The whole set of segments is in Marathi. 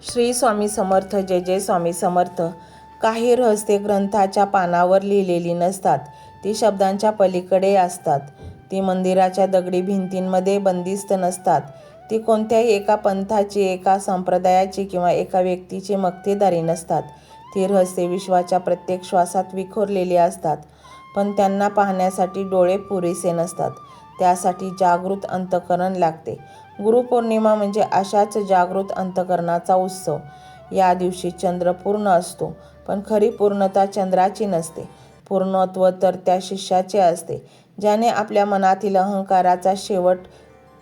श्री स्वामी समर्थ. जय जय स्वामी समर्थ. काही रहस्ये ग्रंथाच्या पानावर लिहिलेली नसतात, ती शब्दांच्या पलीकडे असतात. ती मंदिराच्या दगडी भिंतींमध्ये बंदिस्त नसतात. ती कोणत्याही एका पंथाची, एका संप्रदायाची किंवा एका व्यक्तीची मक्तेदारी नसतात. ती रहस्ये विश्वाच्या प्रत्येक श्वासात विखुरलेली असतात, पण त्यांना पाहण्यासाठी डोळे पुरेसे नसतात. त्यासाठी जागृत अंतःकरण लागते. गुरुपौर्णिमा म्हणजे अशाच जागृत अंतःकरणाचा उत्सव. या दिवशी चंद्र पूर्ण असतो, पण खरी पूर्णता चंद्राची नसते. पूर्णत्व तर त्या शिष्याचे असते, ज्याने आपल्या मनातील अहंकाराचा शेवट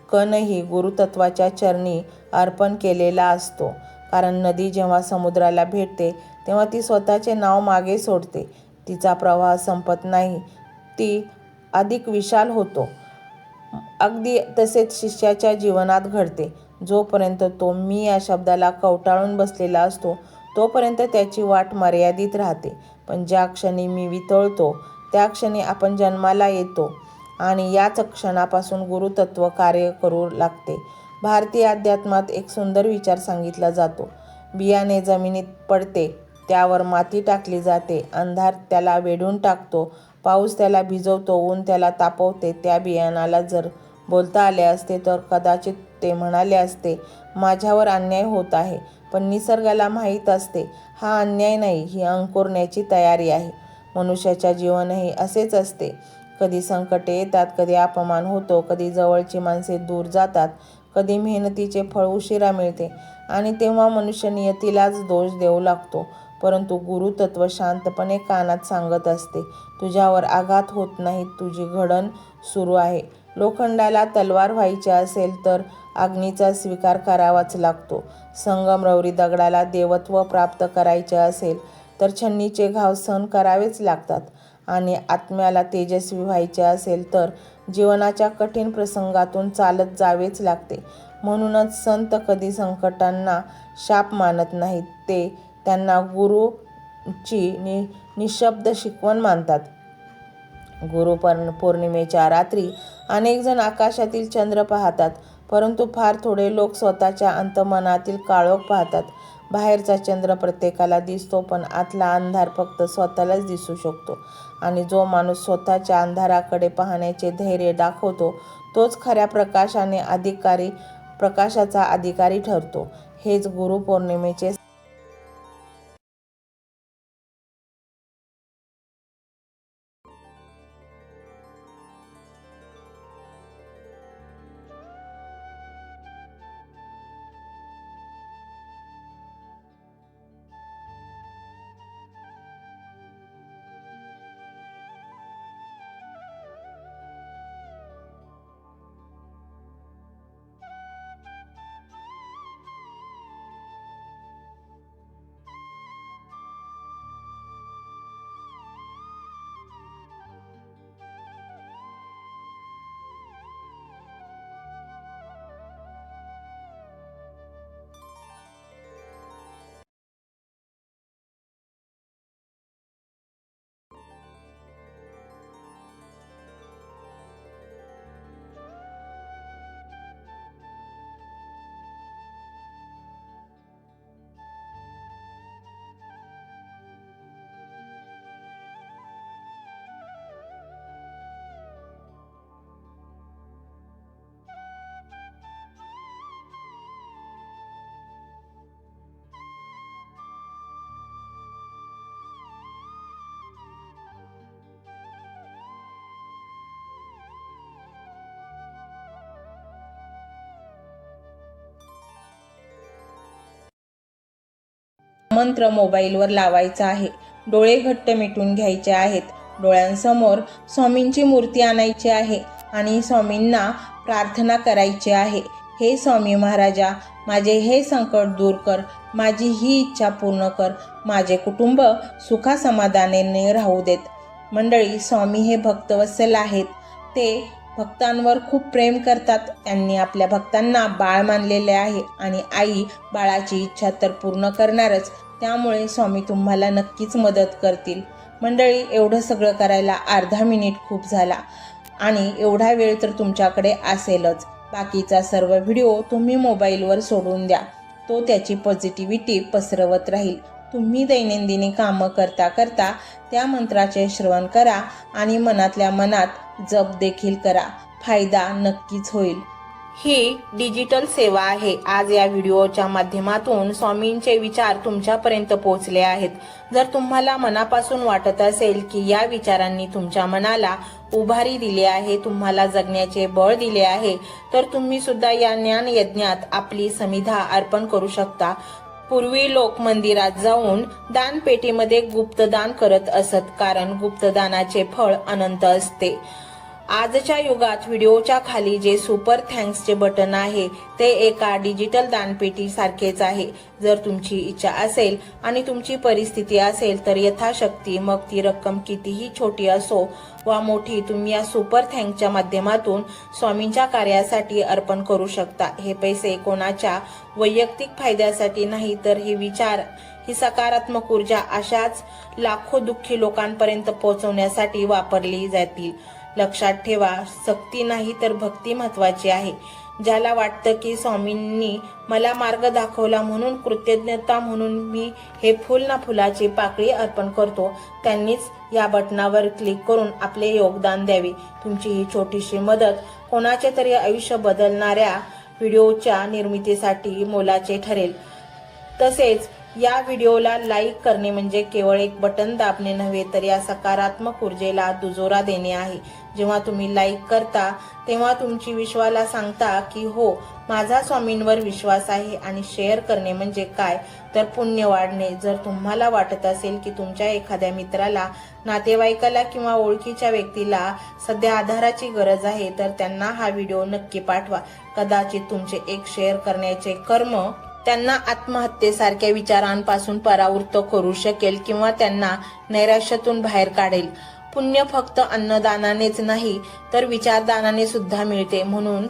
कणही गुरुतत्वाच्या चरणी अर्पण केलेला असतो. कारण नदी जेव्हा समुद्राला भेटते, तेव्हा ती स्वतःचे नाव मागे सोडते. तिचा प्रवाह संपत नाही, ती अधिक विशाल होतो. अगदी तसेच शिष्याच्या जीवनात घडते. जोपर्यंत तो मी या शब्दाला कवटाळून बसलेला असतो, तोपर्यंत त्याची वाट मर्यादित राहते. पण ज्या क्षणी मी वितळतो, त्या क्षणी आपण जन्माला येतो आणि याच क्षणापासून गुरुतत्व कार्य करू लागते. भारतीय अध्यात्मात एक सुंदर विचार सांगितला जातो. बियाणे जमिनीत पडते, त्यावर माती टाकली जाते, अंधार त्याला वेढून टाकतो, पाऊस त्याला भिजवतो, ऊन त्याला तापवते. त्या बियाणाला जर बोलता आले असते तर कदाचित ते म्हणाले असते, माझ्यावर अन्याय होत आहे. पण निसर्गाला माहीत असते, हा अन्याय नाही, ही अंकुरण्याची तयारी आहे. मनुष्याच्या जीवनही असेच असते. कधी संकटे येतात, कधी अपमान होतो, कधी जवळची माणसे दूर जातात, कधी मेहनतीचे फळ उशिरा मिळते आणि तेव्हा मनुष्य नियतीलाच दोष देऊ लागतो. परंतु गुरुतत्व शांतपणे कानात सांगत असते, तुझ्यावर आघात होत नाही, तुझी घडण सुरू आहे. लोखंडाला तलवार व्हायची असेल तर अग्नीचा स्वीकार करावाच लागतो. संगमरवरी दगडाला देवत्व प्राप्त करायचे असेल तर छन्नीचे घाव सहन करावेच लागतात. आणि आत्म्याला तेजस्वी व्हायचे असेल तर जीवनाच्या कठीण प्रसंगातून चालत जावेच लागते. म्हणूनच संत कधी संकटांना शाप मानत नाहीत, ते त्यांना गुरुची निःशब्द शिकवण मानतात. गुरुपौर्णिमेच्या रात्री अनेक जण आकाशातील चंद्र पाहतात, परंतु फार थोडे लोक स्वतःच्या अंतर्मनातील काळोख पाहतात. बाहेरचा चंद्र प्रत्येकाला दिसतो, पण आतला अंधार फक्त स्वतःलाच दिसू शकतो. आणि जो माणूस स्वतःच्या अंधाराकडे पाहण्याचे धैर्य दाखवतो, तोच खऱ्या प्रकाशाचा अधिकारी ठरतो. हेच गुरुपौर्णिमेचे मंत्र मोबाईलवर लावायचा आहे. डोळे घट्ट मिटून घ्यायचे आहेत. डोळ्यांसमोर स्वामींची मूर्ती आणायची आहे आणि स्वामींना प्रार्थना करायची आहे. हे स्वामी महाराजा, माझे हे संकट दूर कर, माझी ही इच्छा पूर्ण कर, माझे कुटुंब सुखासमाधानाने राहू देत. मंडळी, स्वामी हे भक्तवत्सल आहेत. ते भक्तांवर खूप प्रेम करतात. त्यांनी आपल्या भक्तांना बाळ मानलेले आहे आणि आई बाळाची इच्छा तर पूर्ण करणारच. त्यामुळे स्वामी तुम्हाला नक्कीच मदत करतील. मंडळी, एवढं सगळं करायला अर्धा मिनिट खूप झाला आणि एवढा वेळ तर तुमच्याकडे असेलच. बाकीचा सर्व व्हिडिओ तुम्ही मोबाईलवर सोडून द्या. तो त्याची पॉझिटिव्हिटी पसरवत राहील. तुम्ही दैनंदिनी कामं करता करता त्या मंत्राचे श्रवण करा आणि मनातल्या मनात जप देखील करा. फायदा नक्कीच होईल. ही डिजिटल सेवा आहे. आज या व्हिडिओच्या माध्यमातून स्वामींचे विचार तुमच्यापर्यंत पोहोचले आहेत. जर तुम्हाला मनापासून वाटत असेल की या विचारांनी तुमच्या मनाला उभारी दिली आहे, तुम्हाला जगण्याचे बळ दिले आहे, तर तुम्ही सुद्धा या ज्ञान यज्ञात आपली समिधा अर्पण करू शकता. पूर्वी लोक मंदिरात जाऊन दानपेटीमध्ये गुप्तदान करत असत, कारण गुप्तदानाचे फळ अनंत असते. आजच्या युगात व्हिडिओच्या खाली जे सुपर थँक्सचे बटन आहे ते एका डिजिटल दानपेटी सारखेच आहे. जर तुमची इच्छा असेल आणि तुमची परिस्थिती असेल तर यथाशक्ती, मग ती रक्कम कितीही छोटी असो वा मोठी, तुम्ही या सुपर थँक्सच्या माध्यमातून स्वामींच्या कार्यासाठी अर्पण करू शकता. हे पैसे कोणाच्या वैयक्तिक फायद्यासाठी नाही, तर हे विचार, ही सकारात्मक ऊर्जा अशाच लाखो दुःखी लोकांपर्यंत पोहोचवण्यासाठी वापरली जातील. लक्षात ठेवा, सक्ती नाही तर भक्ती महत्वाची आहे. ज्याला वाटतं की स्वामींनी मला मार्ग दाखवला म्हणून कृतज्ञता म्हणून मी हे फुल ना फुलाची पाकळी अर्पण करतो, त्यांनीच या बटनावर क्लिक करून आपले योगदान द्यावे. तुमची ही छोटीशी मदत कोणाचे तरी आयुष्य बदलणाऱ्या व्हिडिओच्या निर्मितीसाठी मोलाचे ठरेल. तसेच या व्हिडिओला लाईक करणे म्हणजे केवळ एक बटन दाबणे नव्हे, तर या सकारात्मक ऊर्जेला दुजोरा देणे आहे. जेव्हा तुम्ही लाईक करता तेव्हा तुमची विश्वाला सांगता की हो, माझा स्वामींवर विश्वास आहे. आणि शेअर करणे म्हणजे काय, तर पुण्य वाढणे. जर तुम्हाला वाटत असेल की तुमच्या एखाद्या मित्राला, नातेवाईकाला किंवा ओळखीच्या व्यक्तीला सध्या आधाराची गरज आहे, तर त्यांना हा व्हिडिओ नक्की पाठवा. कदाचित तुमचे एक शेअर करण्याचे कर्म त्यांना आत्महत्येसारख्या विचारांपासून परावृत्त करू शकेल किंवा त्यांना नैराश्यातून बाहेर काढेल. पुण्य फक्त अन्नदानानेच नाही तर विचारदानाने सुद्धा मिळते. म्हणून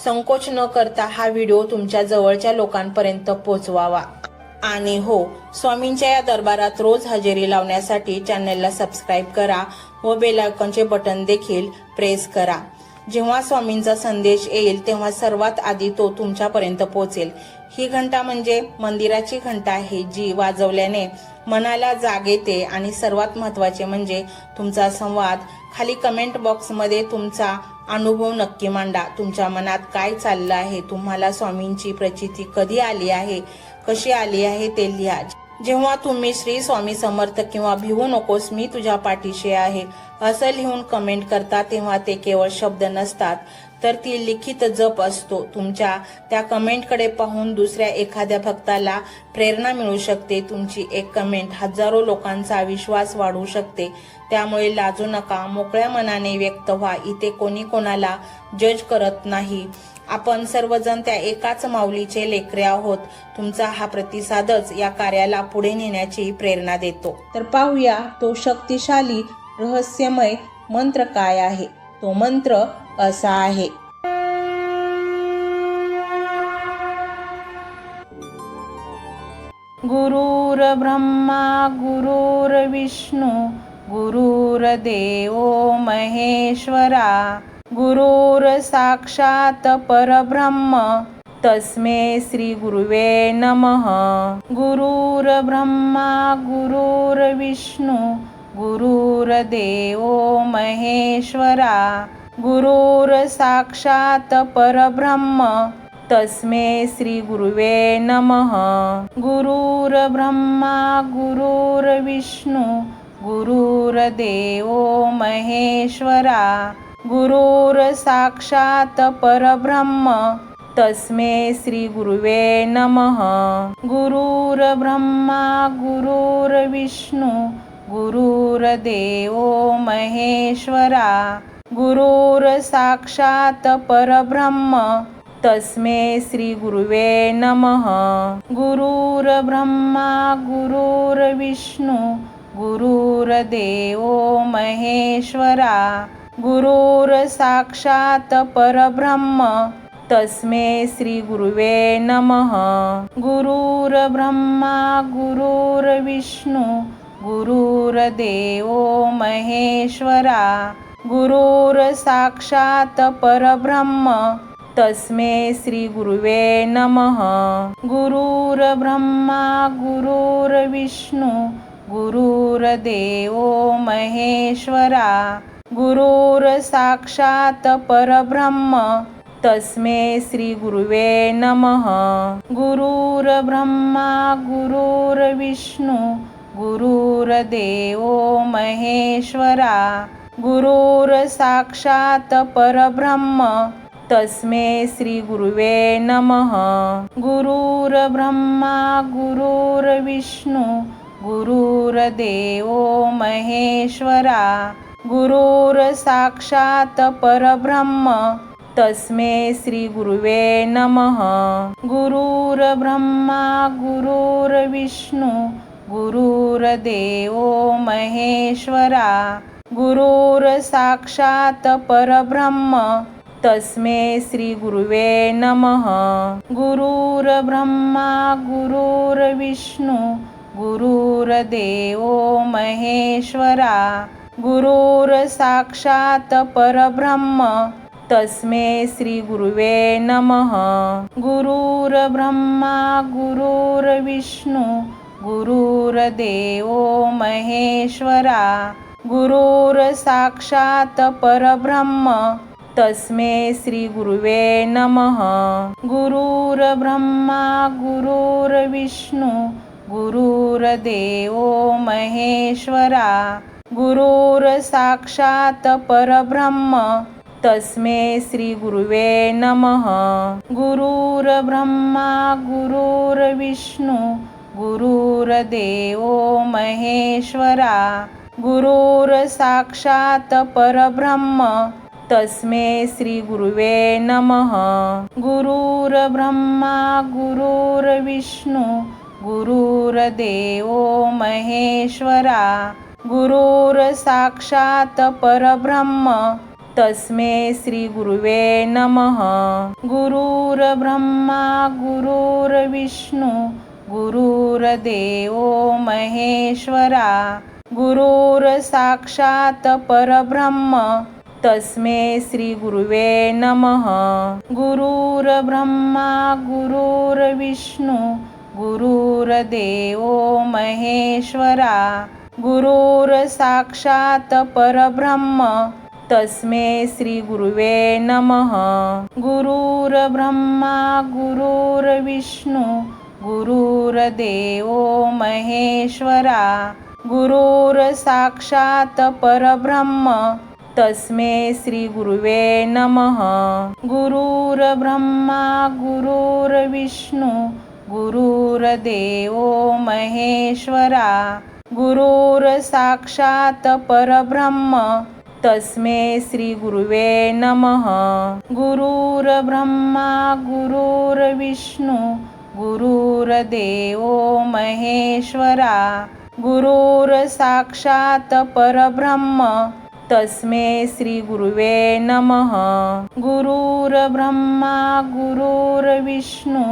संकोच न करता हा व्हिडिओ तुमच्या जवळच्या लोकांपर्यंत पोहोचवावा. आणि हो, स्वामींच्या या दरबारात रोज हजेरी लावण्यासाठी चॅनलला सबस्क्राईब करा व बेल आयकॉनचे बटन देखील प्रेस करा. जेव्हा स्वामींचा संदेश येईल तेव्हा सर्वात आधी तो तुमच्यापर्यंत पोहोचेल. ही घंटा म्हणजे मंदिराची घंटा आहे, जी वाजवल्याने मनाला जाग येते. आणि सर्वात महत्त्वाचे म्हणजे तुमचा संवाद. खाली कमेंट बॉक्समध्ये तुमचा अनुभव नक्की मांडा. तुमच्या मनात काय चाललं आहे, तुम्हाला स्वामींची प्रचिती कधी आली आहे, कशी आली आहे ते लिहा. जेव्हा तुम्ही श्री स्वामी समर्थ किंवा भिवू नकोस मी तुझ्या पाठीशी आहे असं लिहून कमेंट करता, तेव्हा ते केवळ शब्द नसतात, तर ती लिखित जप असतो. तुमच्या त्या कमेंटकडे पाहून दुसऱ्या एखाद्या भक्ताला प्रेरणा मिळू शकते. तुमची एक कमेंट हजारो लोकांचा विश्वास वाढवू शकते. त्यामुळे लाजू नका, मोकळ्या मनाने व्यक्त व्हा. इथे कोणी कोणाला जज करत नाही. आपण सर्वजण त्या एकाच माऊलीचे लेकरे आहोत. तुमचा हा प्रतिसादच या कार्याला पुढे नेण्याची प्रेरणा देतो. तर पाहूया तो शक्तिशाली रहस्यमय मंत्र काय आहे. तो मंत्र असा आहे. गुरुर ब्रह्मा गुरुर्विष्णू गुरुर्देव महेश्वरा गुरुर साक्षात परब्रह्म तस्मै श्री गुरुवे नमः. गुरुर ब्रह्मा गुरुर्विष्णू गुरुर्देव महेश्वरा गुरुर साक्षात परब्रह्म तस्मै श्री गुरुवे नमः. गुरुर ब्रह्मा गुरुर्विष्णू गुरुर्देव महेश्वरा गुरुर साक्षात परब्रह्म तस्मै श्री गुरुवे नमः. गुरुर ब्रह्मा गुरुर्विष्णू गुरुर्देव महेश्वरा गुरुर साक्षात परब्रह्म तस्मै श्री गुरुवे नमः. गुरुर ब्रह्मा गुरुर्विष्णू गुरुर्देव महेश्वरा गुरुर साक्षात परब्रह्म तस्मै श्री गुरुवे नमः. गुरुर ब्रह्मा गुरुर्विष्णू गुरुर्देव महेश्वरा गुरुर साक्षात परब्रह्म तस्मै श्री गुरुवे नमः। गुरुर्ब्रह्मा गुरुर्विष्णू गुरुर्देवो महेश्वरा गुरुर्साक्षात् परब्रह्म तस्मै श्री गुरुवे नमः। गुरुर्ब्रह्मा गुरुर्विष्णू गुरुर्देवो महेश्वरा गुरुर्साक्षात् परब्रह्म तस्मै श्री गुरुवे नमः। गुरुर्ब्रह्मा गुरुर्विष्णू गुरुर्देवो महेश्वरा गुरुर्साक्षात् परब्रह्म तस्मै श्री गुरुवे नमः। गुरुर्ब्रह्मा गुरुर्विष्णू गुरुर्देवो महेश्वरा गुरुर्साक्षात् परब्रह्म तस्मै श्री गुरुवे नमः। गुरुर्ब्रह्मा गुरुर्विष्णू गुरुर्देवो महेश्वरा गुरुर्साक्षात् परब्रह्म तस्मै श्री गुरुवे नमः। गुरुर्ब्रह्मा गुरुर्विष्णू गुरुर्देवो महेश्वरा गुरुर्साक्षात् परब्रह्म तस्मै श्री गुरुवे नमः। गुरुर्ब्रह्मा गुरुर्विष्णू गुरुर्देवो महेश्वरा गुरुर्साक्षात् परब्रह्म तस्मै श्री गुरुवे नमः। गुरुर्ब्रह्मा गुरुर्विष्णू गुरुर्देवो महेश्वरा गुरुर्साक्षात् परब्रह्म तस्मै श्री गुरुवे नमः। गुरुर्ब्रह्मा गुरुर्विष्णू गुरुर्देवो महेश्वरा गुरुर्साक्षात् परब्रह्म तस्मै श्री गुरुवे नमः। गुरुर्ब्रह्मा गुरुर्विष्णू गुरुर्देवो महेश्वरा गुरुर्साक्षात् परब्रह्म तस्मै श्री गुरुवे नमः। गुरुर्ब्रह्मा गुरुर्विष्णू गुरुर्देवो महेश्वरा गुरुर्साक्षात् परब्रह्म तस्मै श्री गुरुवे नमः। गुरुर्ब्रह्मा गुरुर्विष्णू गुरुर्देवो महेश्वरा गुरुर्साक्षात् परब्रह्म तस्मै श्री गुरुवे नमः। गुरुर्ब्रह्मा गुरुर्विष्णू गुरुर्देवो महेश्वरा गुरुर्साक्षात् परब्रह्म तस्मै श्री गुरुवे नमः। गुरुर्ब्रह्मा गुरुर्विष्णू गुरुर्देवो महेश्वरा गुरुर्साक्षात् परब्रह्म तस्मै श्री गुरुवे नमः। गुरुर्ब्रह्मा गुरुर्विष्णू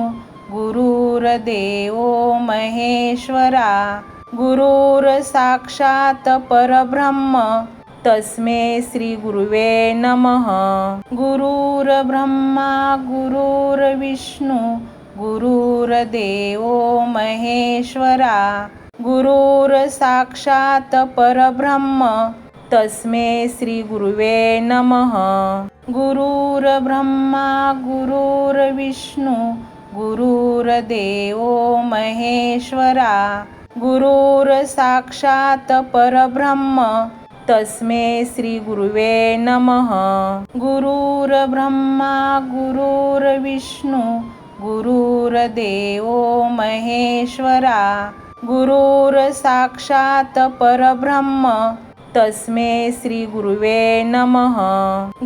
गुरुर्देवो महेश्वरा गुरुर्साक्षात् परब्रह्म तस्मै श्री गुरुवे नमः। गुरुर्ब्रह्मा गुरुर्विष्णू गुरुर्देवो महेश्वरा गुरुर्साक्षात् परब्रह्म तस्मै श्री गुरुवे नमः। गुरुर्ब्रह्मा गुरुर्विष्णू गुरुर्देवो महेश्वरा गुरुर्साक्षात् परब्रह्म तस्मै श्री गुरुवे नमः। गुरुर्ब्रह्मा गुरुर्विष्णू गुरुर्देवो महेश्वरा गुरुर्साक्षात् परब्रह्म तस्मै श्री गुरुवे नमः।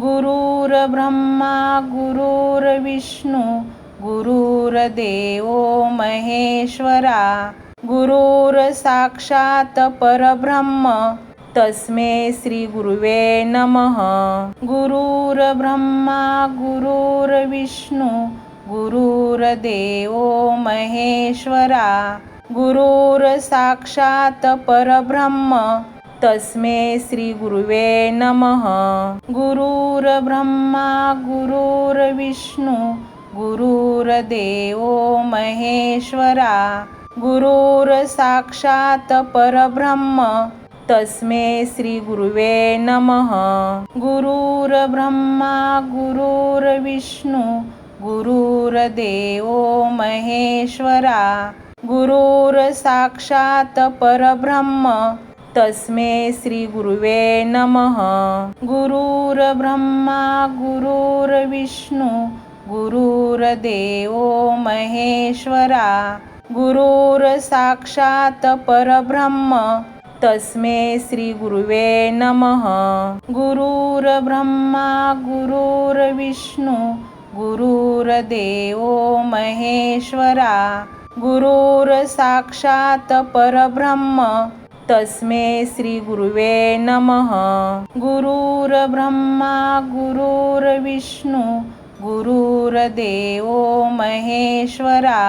गुरुर्ब्रह्मा गुरुर्विष्णू गुरुर्देवो महेश्वरा गुरुर्साक्षात् परब्रह्म तस्मै श्री गुरुवे नमः. गुरुर्ब्रह्मा गुरुर्विष्णू गुरुर्देवो महेश्वरा गुरुर्साक्षात् परब्रह्म तस्मै श्री गुरुवे नमः. गुरुर्ब्रह्मा गुरुर्विष्णू गुरुर्देवो महेश्वरा गुरुर्साक्षात् परब्रह्म तस्मै श्री गुरुवे नमः. गुरुर्ब्रह्मा गुरुर्विष्णू गुरुर्देवो महेश्वरा गुरुर्साक्षात् परब्रह्म तस्मै श्री गुरुवे नमः. गुरुर्ब्रह्मा गुरुर्विष्णू गुरुर्देवो महेश्वरा गुरुर्साक्षात् परब्रह्म तस्मै श्री गुरुवे नमः. गुरुर्ब्रह्मा गुरुर्विष्णू गुरुर्देवो महेश्वरा गुरुर्साक्षात् परब्रह्म तस्मै श्री गुरुवे नमः. गुरुर्ब्रह्मा गुरुर्विष्णू गुरुर्देवो महेश्वरा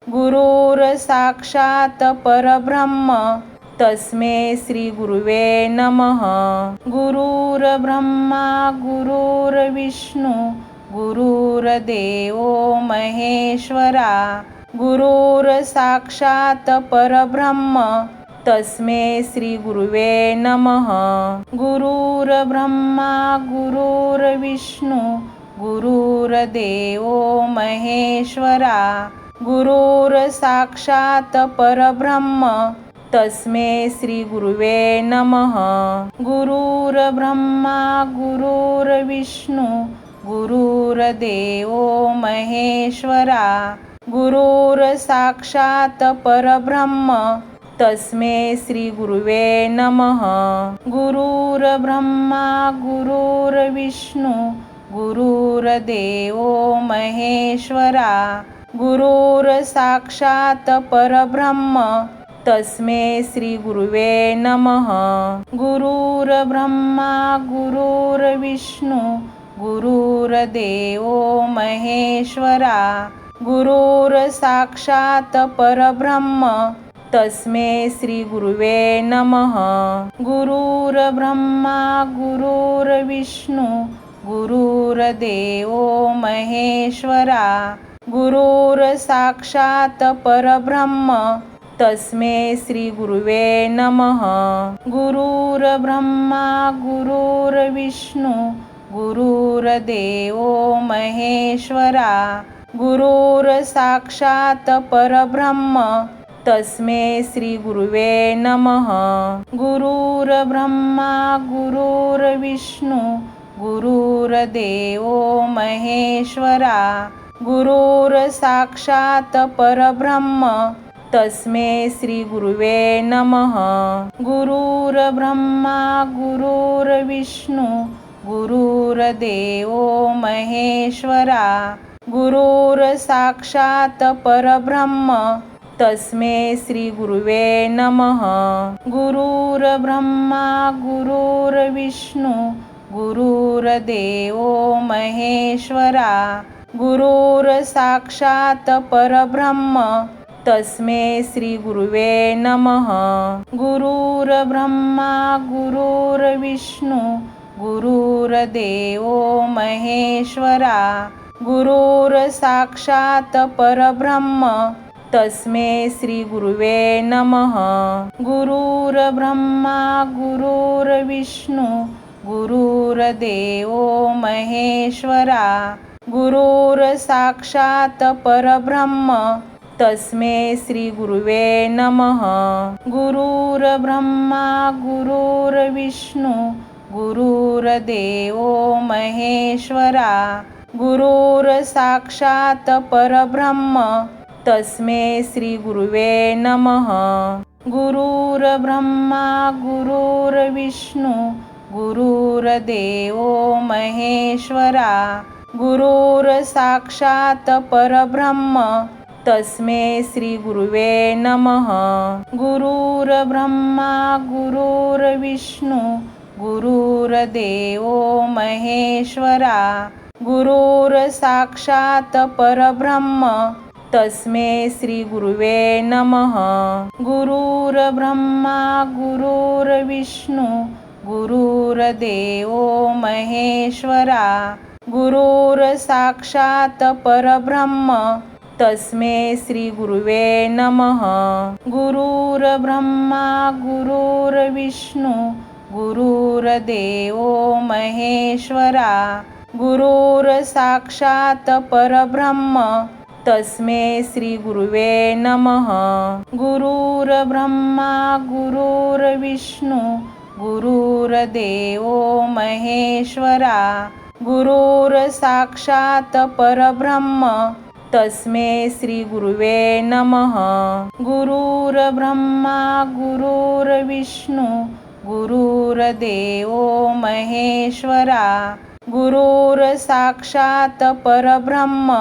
गुरुर्साक्षात् परब्रह्म तस्मै श्री गुरुवे नमः. गुरुर्ब्रह्मा गुरुर्विष्णू गुरुर्देवो महेश्वरा गुरुर्साक्षात् परब्रह्म तस्मै श्री गुरुवे नमः. गुरुर्ब्रह्मा गुरुर्विष्णू गुरुर्देवो महेश्वरा गुरुर्साक्षात् परब्रह्म तस्मै श्री गुरुवे नमः. गुरुर्ब्रह्मा गुरुर्विष्णू गुरुर्देवो महेश्वरा गुरुर्साक्षात् परब्रह्म तस्मै श्री गुरुवे नमः. गुरुर्ब्रह्मा गुरुर्विष्णू गुरुर्देवो महेश्वरा गुरुर्साक्षात् परब्रह्म तस्मै श्री गुरुवे नमः. गुरुर्ब्रह्मा गुरुर्विष्णू गुरुर्देवो महेश्वरा गुरुर्साक्षात् परब्रह्म तस्मै श्री गुरुवे नमः. गुरुर्ब्रह्मा गुरुर्विष्णू गुरुर्देवो महेश्वरा गुरुर्साक्षात् परब्रह्म तस्मै श्री गुरुवे नमः. गुरुर्ब्रह्मा गुरुर्विष्णू गुरुर्देवो महेश्वरा गुरुर्साक्षात् परब्रह्म तस्मै श्री गुरुवे नमः. गुरुर्ब्रह्मा गुरुर्विष्णू गुरुर्देवो महेश्वरा गुरुर्साक्षात् परब्रह्म तस्मै श्री गुरुवे नमः. गुरुर्ब्रह्मा गुरुर्विष्णू गुरुर्देवो महेश्वरा गुरुर्साक्षात् परब्रह्म तस्मै श्री गुरुवे नमः. गुरुर्ब्रह्मा गुरुर्विष्णू गुरुर्देवो महेश्वरा गुरुर्साक्षात् परब्रह्म तस्मै श्री गुरुवे नमः. गुरुर्ब्रह्मा गुरुर्विष्णू गुरुर्देवो महेश्वरा गुरुर्साक्षात् परब्रह्म तस्मै श्री गुरुवे नमः. गुरुर्ब्रह्मा गुरुर्विष्णू गुरुर्देवो महेश्वरा गुरुर्साक्षात् परब्रह्म तस्मै श्री गुरुवे नमः. गुरुर्ब्रह्मा गुरुर्विष्णू गुरुर्देवो महेश्वरा गुरुर्साक्षात् परब्रह्म तस्मै श्री गुरुवे नमः. गुरुर्ब्रह्मा गुरुर्विष्णू गुरुर्देवो महेश्वरा गुरुर्साक्षात् परब्रह्म तस्मै श्री गुरुवे नमः. गुरुर्ब्रह्मा गुरुर्विष्णू गुरुर्देवो महेश्वरा गुरुर्साक्षात् परब्रह्म तस्मै श्री गुरुवे नमः। गुरुर्ब्रह्मा गुरुर्विष्णू गुरुर्देवो महेश्वरा गुरुर्साक्षात् परब्रह्म तस्मै श्री गुरुवे नमः। गुरुर्ब्रह्मा गुरुर्विष्णू गुरुर्देवो महेश्वरा गुरुर्साक्षात् परब्रह्म तस्मै श्री गुरुवे नमः। गुरुर्ब्रह्मा गुरुर्विष्णू गुरुर्देवो महेश्वरा गुरुर्साक्षात् परब्रह्म तस्मै श्री गुरुवे नमः। गुरुर्ब्रह्मा गुरुर्विष्णू गुरुर्देवो महेश्वरा गुरुर्साक्षात् परब्रह्म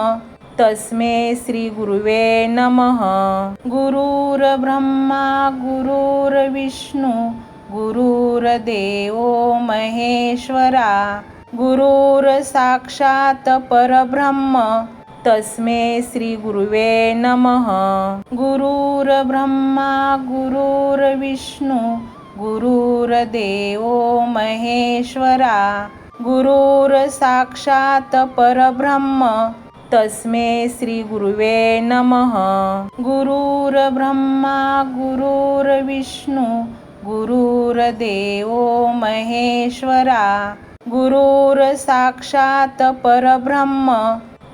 तस्मै श्री गुरुवे नमः। गुरुर्ब्रह्मा गुरुर्विष्णू गुरुर्देवो महेश्वरा गुरुर्साक्षात् परब्रह्म तस्मै श्री गुरुवे नमः। गुरुर्ब्रह्मा गुरुर्विष्णू गुरुर्देवो महेश्वरा गुरुर्साक्षात् परब्रह्म तस्मै श्री गुरुवे नमः। गुरुर्ब्रह्मा गुरुर्विष्णू गुरुर्देवो महेश्वरा गुरुर्साक्षात् परब्रह्म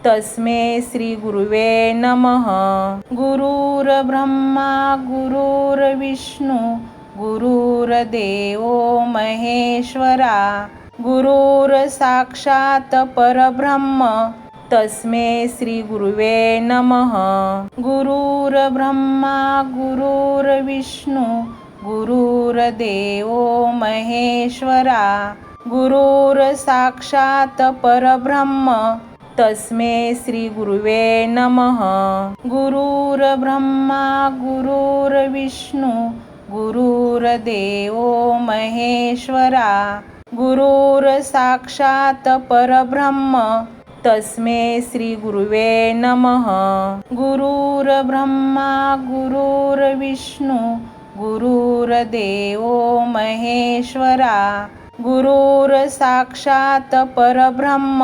तस्मै श्री गुरुवे नमः। गुरुर्ब्रह्मा गुरुर्विष्णू गुरुर्देवो महेश्वरा गुरुर्साक्षात् परब्रह्म तस्मै श्री गुरुवे नमः। गुरुर्ब्रह्मा गुरुर्विष्णू गुरुर्देवो महेश्वरा गुरुर्साक्षात् परब्रह्म तस्मै श्री गुरुवे नमः। गुरुर्ब्रह्मा गुरुर्विष्णू गुरुर्देवो महेश्वरा गुरुर्साक्षात् परब्रह्म तस्मै श्री गुरुवे नमः। गुरुर्ब्रह्मा गुरुर्विष्णू गुरुर्देवो महेश्वरा गुरुर्साक्षात् परब्रह्म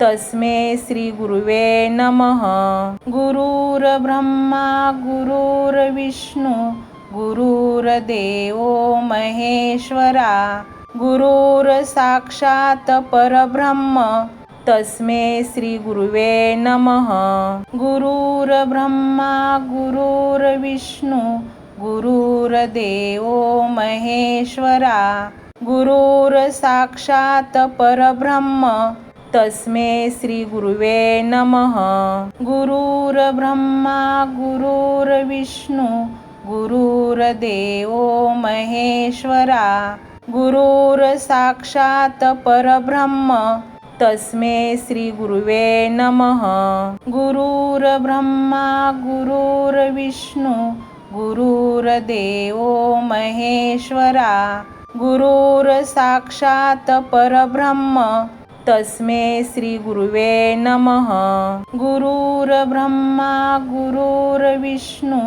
तस्मै श्री गुरुवे नमः। गुरुर्ब्रह्मा गुरुर्विष्णू गुरुर्देवो महेश्वरा गुरुर्साक्षात् परब्रह्म तस्मै श्री गुरुवे नमः। गुरुर्ब्रह्मा गुरुर्विष्णू गुरुर्देवो महेश्वरा गुरुर्साक्षात् परब्रह्म तस्मै श्री गुरुवे नमः। गुरुर्ब्रह्मा गुरुर्विष्णू गुरुर्देवो महेश्वरा गुरुर्साक्षात् परब्रह्म तस्मै श्री गुरुवे नमः। गुरुर्ब्रह्मा गुरुर्विष्णू गुरुर्देवो महेश्वरा गुरुर्साक्षात् परब्रह्म तस्मै श्री गुरुवे नमः। गुरुर्ब्रह्मा गुरुर्विष्णू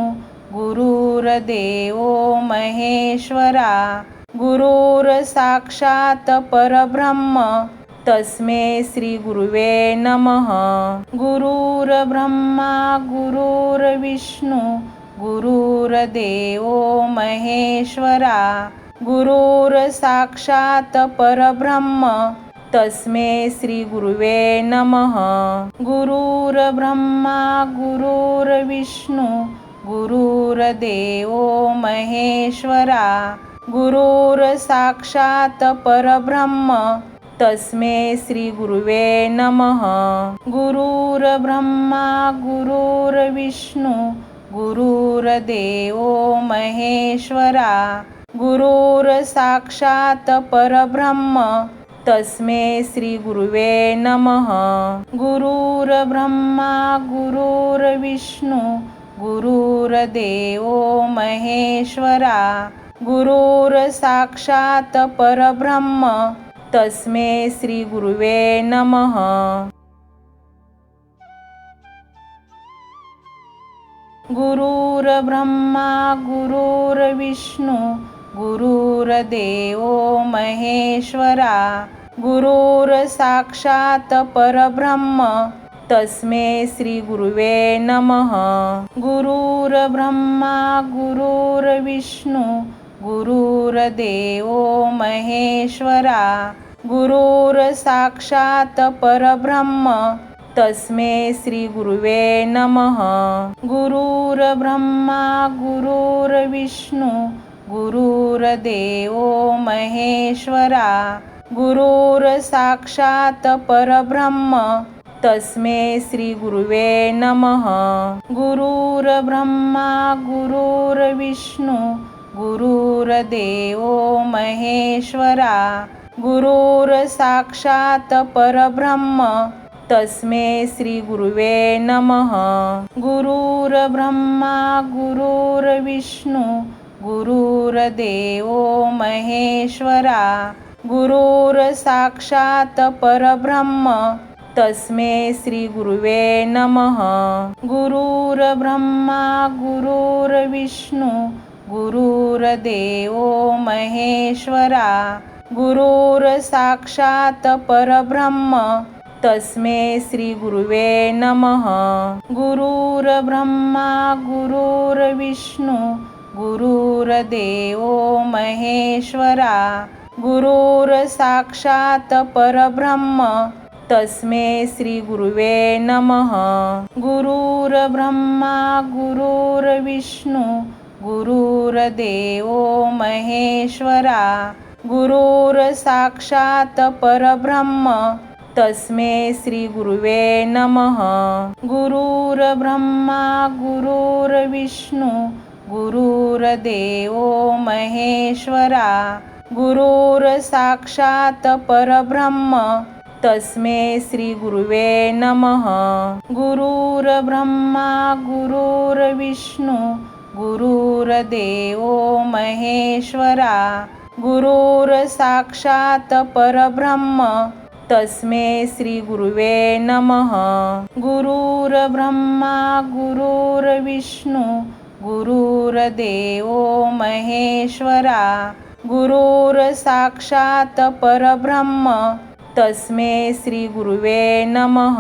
गुरुर्देवो महेश्वरा गुरुर्साक्षात् परब्रह्म तस्मै श्री गुरुवे नमः। गुरुर्ब्रह्मा गुरुर्विष्णू गुरुर्देवो महेश्वरा गुरुर्साक्षात् परब्रह्म तस्मै श्री गुरुवे नमः। गुरुर्ब्रह्मा गुरुर्विष्णू गुरुर्देवो महेश्वरा गुरुर्साक्षात् परब्रह्म तस्मै श्री गुरुवे नमः। गुरुर्ब्रह्मा गुरुर्विष्णू गुरुर्देवो महेश्वरा गुरुर्साक्षात् परब्रह्म तस्मै श्री गुरुवे नमः. गुरुर्ब्रह्मा गुरुर्विष्णू गुरुर्देवो महेश्वरा गुरुर्साक्षात् परब्रह्म तस्मै श्री गुरुवे नमः. गुरुर्ब्रह्मा गुरुर्विष्णू गुरुर्देवो महेश्वरा गुरुर्साक्षात् परब्रह्म तस्मै श्री गुरुवे नमः. गुरुर्ब्रह्मा गुरुर्विष्णू गुरुर्देवो महेश्वरा गुरुर्साक्षात् परब्रह्म तस्मै श्री गुरुवे नमः. गुरुर्ब्रह्मा गुरुर्विष्णू गुरुर्देवो महेश्वरा गुरुर्साक्षात् परब्रह्म तस्मै श्री गुरुवे नमः. गुरुर्ब्रह्मा गुरुर्विष्णू गुरुर्देवो महेश्वरा गुरुर्साक्षात् परब्रह्म तस्मै श्री गुरुवे नमः. गुरुर्ब्रह्मा गुरुर्विष्णू गुरुर्देवो महेश्वरा गुरुर्साक्षात् परब्रह्म तस्मै श्री गुरुवे नमः. गुरुर्ब्रह्मा गुरुर्विष्णू गुरुर्देवो महेश्वरा गुरुर्साक्षात् परब्रह्म तस्मै श्री गुरुवे नमः. गुरुर्ब्रह्मा गुरुर्विष्णू गुरुर्देवो महेश्वरा गुरुर्साक्षात् परब्रह्म तस्मै श्री गुरुवे नमः. गुरुर्ब्रह्मा गुरुर्विष्णू गुरुर्देवो महेश्वरा गुरुर्साक्षात् परब्रह्म तस्मै श्री गुरुवे नमः. गुरुर्ब्रह्मा गुरुर्विष्णू गुरुर्देवो महेश्वरा गुरुर्साक्षात् परब्रह्म तस्मै श्री गुरुवे नमः. गुरुर्ब्रह्मा गुरुर्विष्णू गुरुर्देवो महेश्वरा गुरुर्साक्षात् परब्रह्म तस्मै श्री गुरुवे नमः. गुरुर्ब्रह्मा गुरुर्विष्णू गुरुर्देवो महेश्वरा गुरुर्साक्षात् परब्रह्म तस्मै श्री गुरुवे नमः.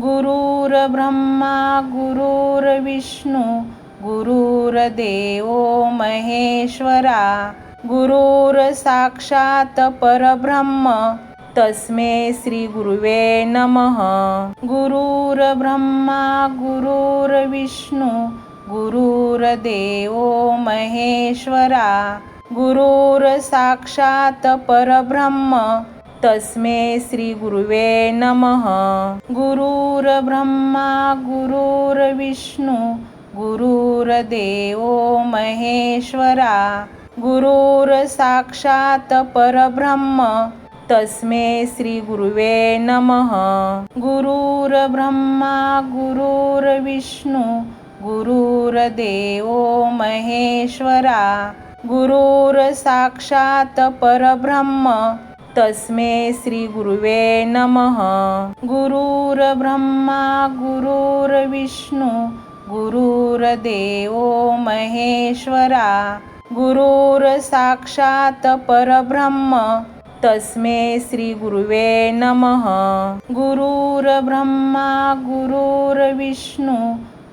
गुरुर्ब्रह्मा गुरुर्विष्णू गुरुर्देवो महेश्वरा गुरुर्साक्षात् परब्रह्म तस्मै श्री गुरुवे नमः. गुरुर्ब्रह्मा गुरुर्विष्णू गुरुर्देवो महेश्वरा गुरुर्साक्षात् परब्रह्म तस्मै श्री गुरुवे नमः. गुरुर्ब्रह्मा गुरुर्विष्णू गुरुर्देवो महेश्वरा गुरुर्साक्षात् परब्रह्म तस्मै श्री गुरुवे नमः. गुरुर्ब्रह्मा गुरुर्विष्णू गुरुर्देवो महेश्वरा गुरुर्साक्षात् परब्रह्म तस्मै श्री गुरुवे नमः. गुरुर्ब्रह्मा गुरुर्विष्णू गुरुर्देवो महेश्वरा गुरुर्साक्षात् परब्रह्म तस्मै श्री गुरुवे नमः. गुरुर्ब्रह्मा गुरुर्विष्णू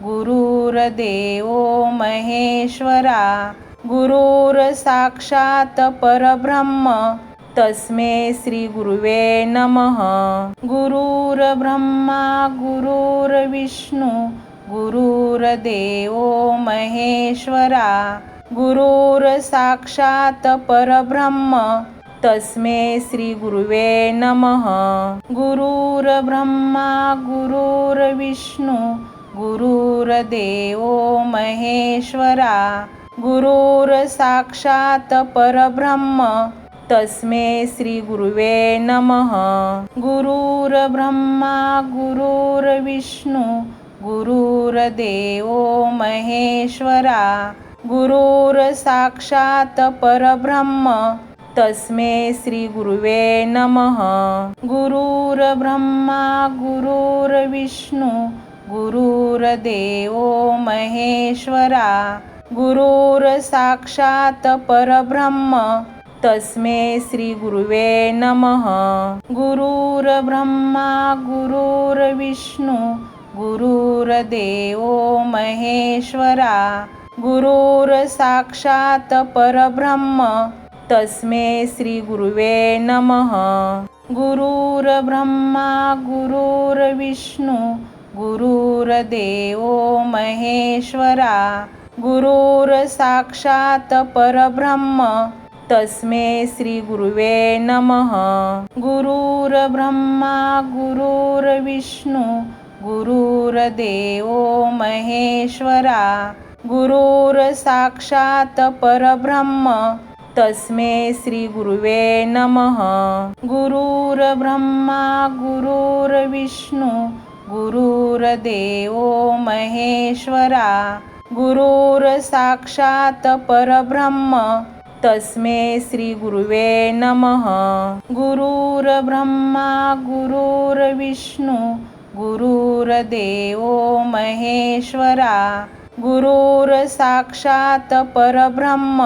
गुरुर्देवो महेश्वरा गुरुर्साक्षात् परब्रह्म तस्मै श्री गुरुवे नमः. गुरुर्ब्रह्मा गुरुर्विष्णू गुरुर्देवो महेश्वरा गुरुर्साक्षात् परब्रह्म तस्मै श्री गुरुवे नमः. गुरुर्ब्रह्मा गुरुर्विष्णू गुरुर्देवो महेश्वरा गुरुर्साक्षात् परब्रह्म तस्मै श्री गुरुवे नमः. गुरुर्ब्रह्मा गुरुर्विष्णू गुरुर्देवो महेश्वरा गुरुर्साक्षात् परब्रह्म तस्मै श्री गुरुवे नमः. गुरुर्ब्रह्मा गुरुर्विष्णू गुरुर्देवो महेश्वरा गुरुर्साक्षात् परब्रह्म तस्मै श्री गुरुवे नमः। गुरुर्ब्रह्मा गुरुर्विष्णू गुरुर्देवो महेश्वरा गुरुर्साक्षात् परब्रह्म तस्मै श्री गुरुवे नमः। गुरुर्ब्रह्मा गुरुर्विष्णू गुरुर्देवो महेश्वरा गुरुर्साक्षात् परब्रह्म तस्मै श्री गुरुवे नमः। गुरुर्ब्रह्मा गुरुर्विष्णू गुरुर्देवो महेश्वरा गुरुर्साक्षात् परब्रह्म तस्मै श्री गुरुवे नमः। गुरुर्ब्रह्मा गुरुर्विष्णू गुरुर्देवो महेश्वरा गुरुर्साक्षात् परब्रह्म तस्मै श्री गुरुवे नमः। गुरुर्ब्रह्मा गुरुर्विष्णू गुरुर्देवो महेश्वरा गुरुर्साक्षात् परब्रह्म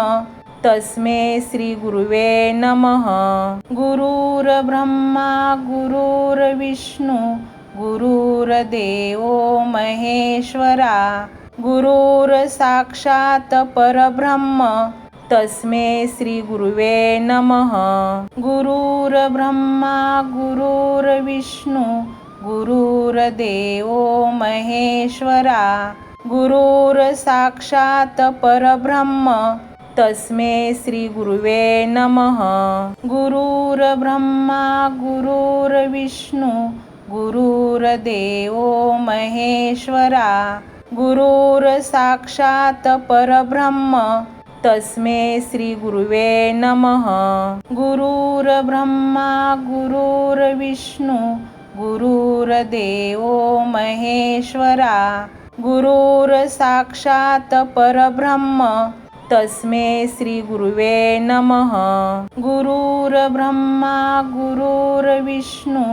तस्मै श्री गुरुवे नमः। गुरुर्ब्रह्मा गुरुर्विष्णू गुरुर्देवो महेश्वरा गुरुर्साक्षात् परब्रह्म तस्मै श्री गुरुवे नमः। गुरुर्ब्रह्मा गुरुर्विष्णू गुरुर्देवो महेश्वरा गुरुर्साक्षात् परब्रह्म तस्मै श्री गुरुवे नमः। गुरुर्ब्रह्मा गुरुर्विष्णू गुरुर्देवो महेश्वरा गुरुर्साक्षात् परब्रह्म तस्मै श्री गुरुवे नमः। गुरुर्ब्रह्मा गुरुर्विष्णू गुरुर्देवो महेश्वरा गुरुर्साक्षात् परब्रह्म तस्मै श्री गुरुवे नमः। गुरुर्ब्रह्मा गुरुर्विष्णू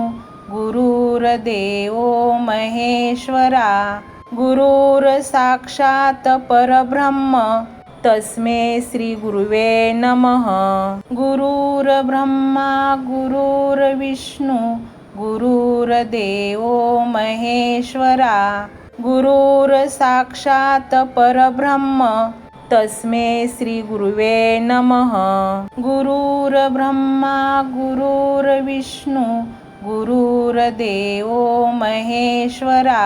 गुरुर्देवो महेश्वरा गुरुर्साक्षात् परब्रह्म तस्मै श्री गुरुवे नमः। गुरुर्ब्रह्मा गुरुर्विष्णू गुरुर्देवो महेश्वरा गुरुर्साक्षात् परब्रह्म तस्मै श्री गुरुवे नमः। गुरुर्ब्रह्मा गुरुर्विष्णू गुरुर्देवो महेश्वरा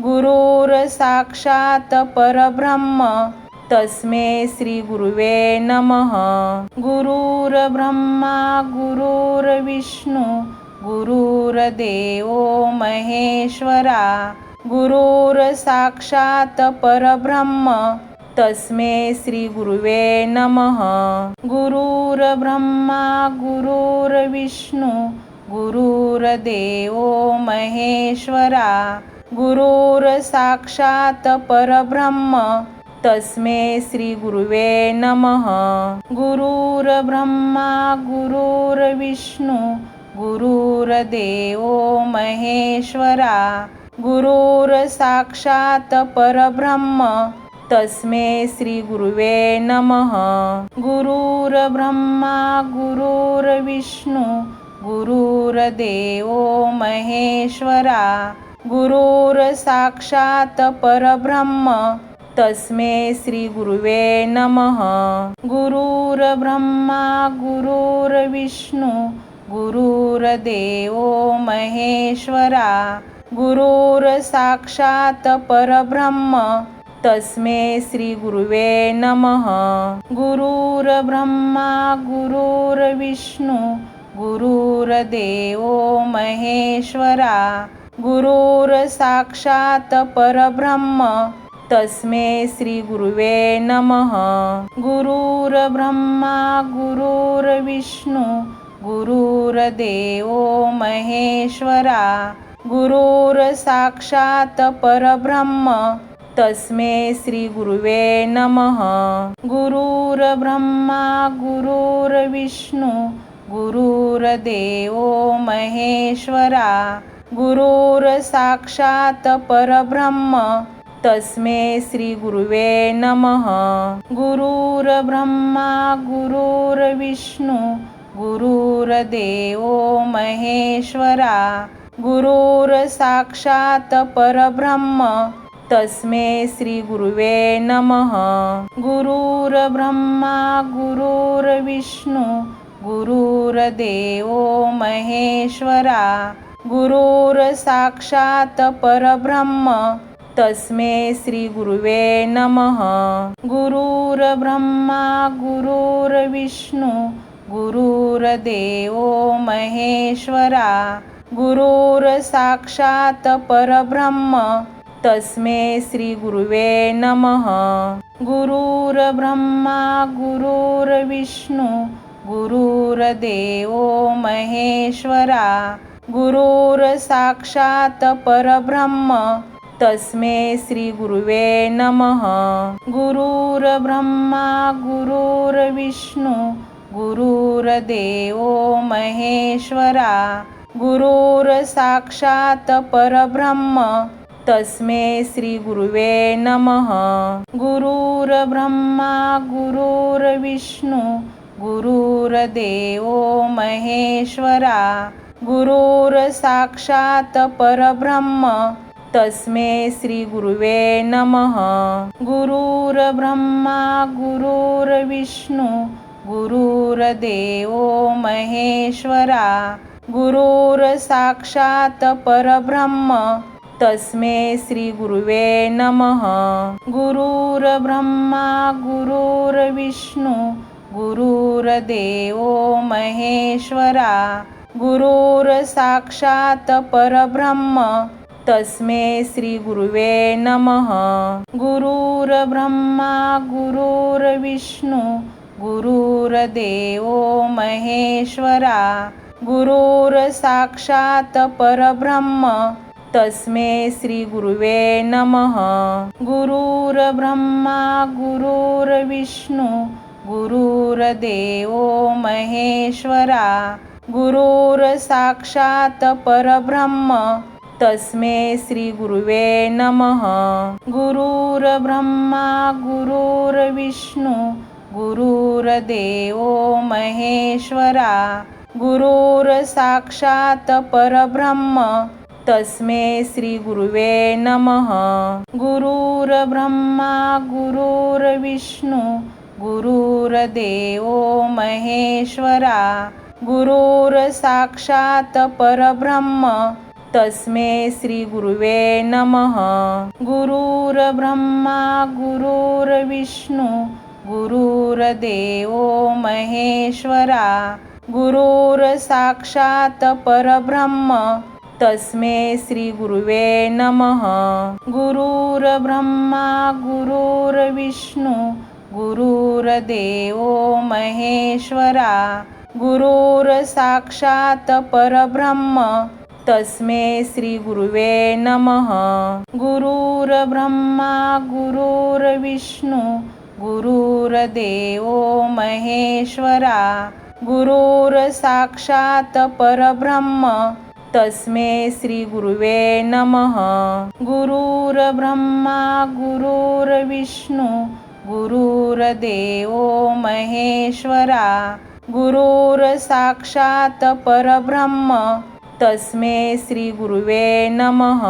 गुरुर्साक्षात् परब्रह्म तस्मै श्री गुरुवे नमः। गुरुर्ब्रह्मा गुरुर्विष्णू गुरुर्देवो महेश्वरा गुरुर्साक्षात् परब्रह्म तस्मै श्री गुरुवे नमः। गुरुर्ब्रह्मा गुरुर्विष्णू गुरुर्देवो महेश्वरा गुरुर्साक्षात् परब्रह्म तस्मै श्री गुरुवे नमः। गुरुर्ब्रह्मा गुरुर्विष्णू गुरुर्देवो महेश्वरा गुरुर्साक्षात् परब्रह्म तस्मै श्री गुरुवे नमः। गुरुर्ब्रह्मा गुरुर्विष्णू गुरुर्देवो महेश्वरा गुरुर्साक्षात् परब्रह्म तस्मै श्री गुरुवे नमः। गुरुर्ब्रह्मा गुरुर्विष्णू गुरुर्देवो महेश्वरा गुरुर्साक्षात् परब्रह्म तस्मै श्री गुरुवे नमः। गुरुर्ब्रह्मा गुरुर्विष्णू गुरुर्देवो महेश्वरा गुरुर्साक्षात् परब्रह्म तस्मै श्री गुरुवे नमः. गुरुर्ब्रह्मा गुरुर्विष्णू गुरुर्देवो महेश्वरा गुरुर्साक्षात् परब्रह्म तस्मै श्री गुरुवे नमः. गुरुर्ब्रह्मा गुरुर्विष्णू गुरुर्देवो महेश्वरा गुरुर्साक्षात् परब्रह्म तस्मै श्री गुरुवे नमः। गुरुर्ब्रह्मा गुरुर्विष्णू गुरुर्देवो महेश्वरा गुरुर्साक्षात् परब्रह्म तस्मै श्री गुरुवे नमः। गुरुर्ब्रह्मा गुरुर्विष्णू गुरुर्देवो महेश्वरा गुरुर्साक्षात् परब्रह्म तस्मै श्री गुरुवे नमः। गुरुर्ब्रह्मा गुरुर्विष्णू गुरुर्देवो महेश्वरा गुरुर्साक्षात् परब्रह्म तस्मै श्री गुरुवे नमः। गुरुर्ब्रह्मा गुरुर्विष्णू गुरुर्देवो महेश्वरा गुरुर्साक्षात् परब्रह्म तस्मै श्री गुरुवे नमः। गुरुर्ब्रह्मा गुरुर्विष्णू गुरुर्देवो महेश्वरा गुरुर्साक्षात् परब्रह्म तस्मै श्री गुरुवे नमः। गुरुर्ब्रह्मा गुरुर्विष्णू गुरुर्देवो महेश्वरा गुरुर्साक्षात् परब्रह्म तस्मै श्री गुरुवे नमः। गुरुर्ब्रह्मा गुरुर्विष्णू गुरुर्देवो महेश्वरा गुरुर्साक्षात् परब्रह्म तस्मै श्री गुरुवे नमः। गुरुर्ब्रह्मा गुरुर्विष्णू गुरुर्देवो महेश्वरा गुरुर्साक्षात् परब्रह्म तस्मै श्री गुरुवे नमः। गुरुर्ब्रह्मा गुरुर्विष्णू गुरुर्देवो महेश्वरा गुरुर्साक्षात् परब्रह्म तस्मै श्री गुरुवे नमः। गुरुर्ब्रह्मा गुरुर्विष्णू गुरुर्देवो महेश्वरा गुरुर्साक्षात् परब्रह्म तस्मै श्री गुरुवे नमः। गुरुर्ब्रह्मा गुरुर्विष्णू गुरुर्देवो महेश्वरा गुरुर्साक्षात् परब्रह्म तस्मै श्री गुरुवे नमः। गुरुर्ब्रह्मा गुरुर्विष्णू गुरुर्देवो महेश्वरा गुरुर्साक्षात् परब्रह्म तस्मै श्री गुरुवे नमः। गुरुर्ब्रह्मा गुरुर्विष्णू गुरुर्देवो महेश्वरा गुरुर्साक्षात् परब्रह्म तस्मै श्री गुरुवे नमः। गुरुर्ब्रह्मा गुरुर्विष्णू गुरुर्देवो महेश्वरा गुरुर्साक्षात् परब्रह्म तस्मै श्री गुरुवे नमः। गुरुर्ब्रह्मा गुरुर्विष्णू गुरुर्देवो महेश्वरा गुरुर्साक्षात् परब्रह्म तस्मै श्री गुरुवे नमः। गुरुर्ब्रह्मा गुरुर्विष्णू गुरुर्देवो महेश्वरा गुरुर्साक्षात् परब्रह्म तस्मै श्री गुरुवे नमः।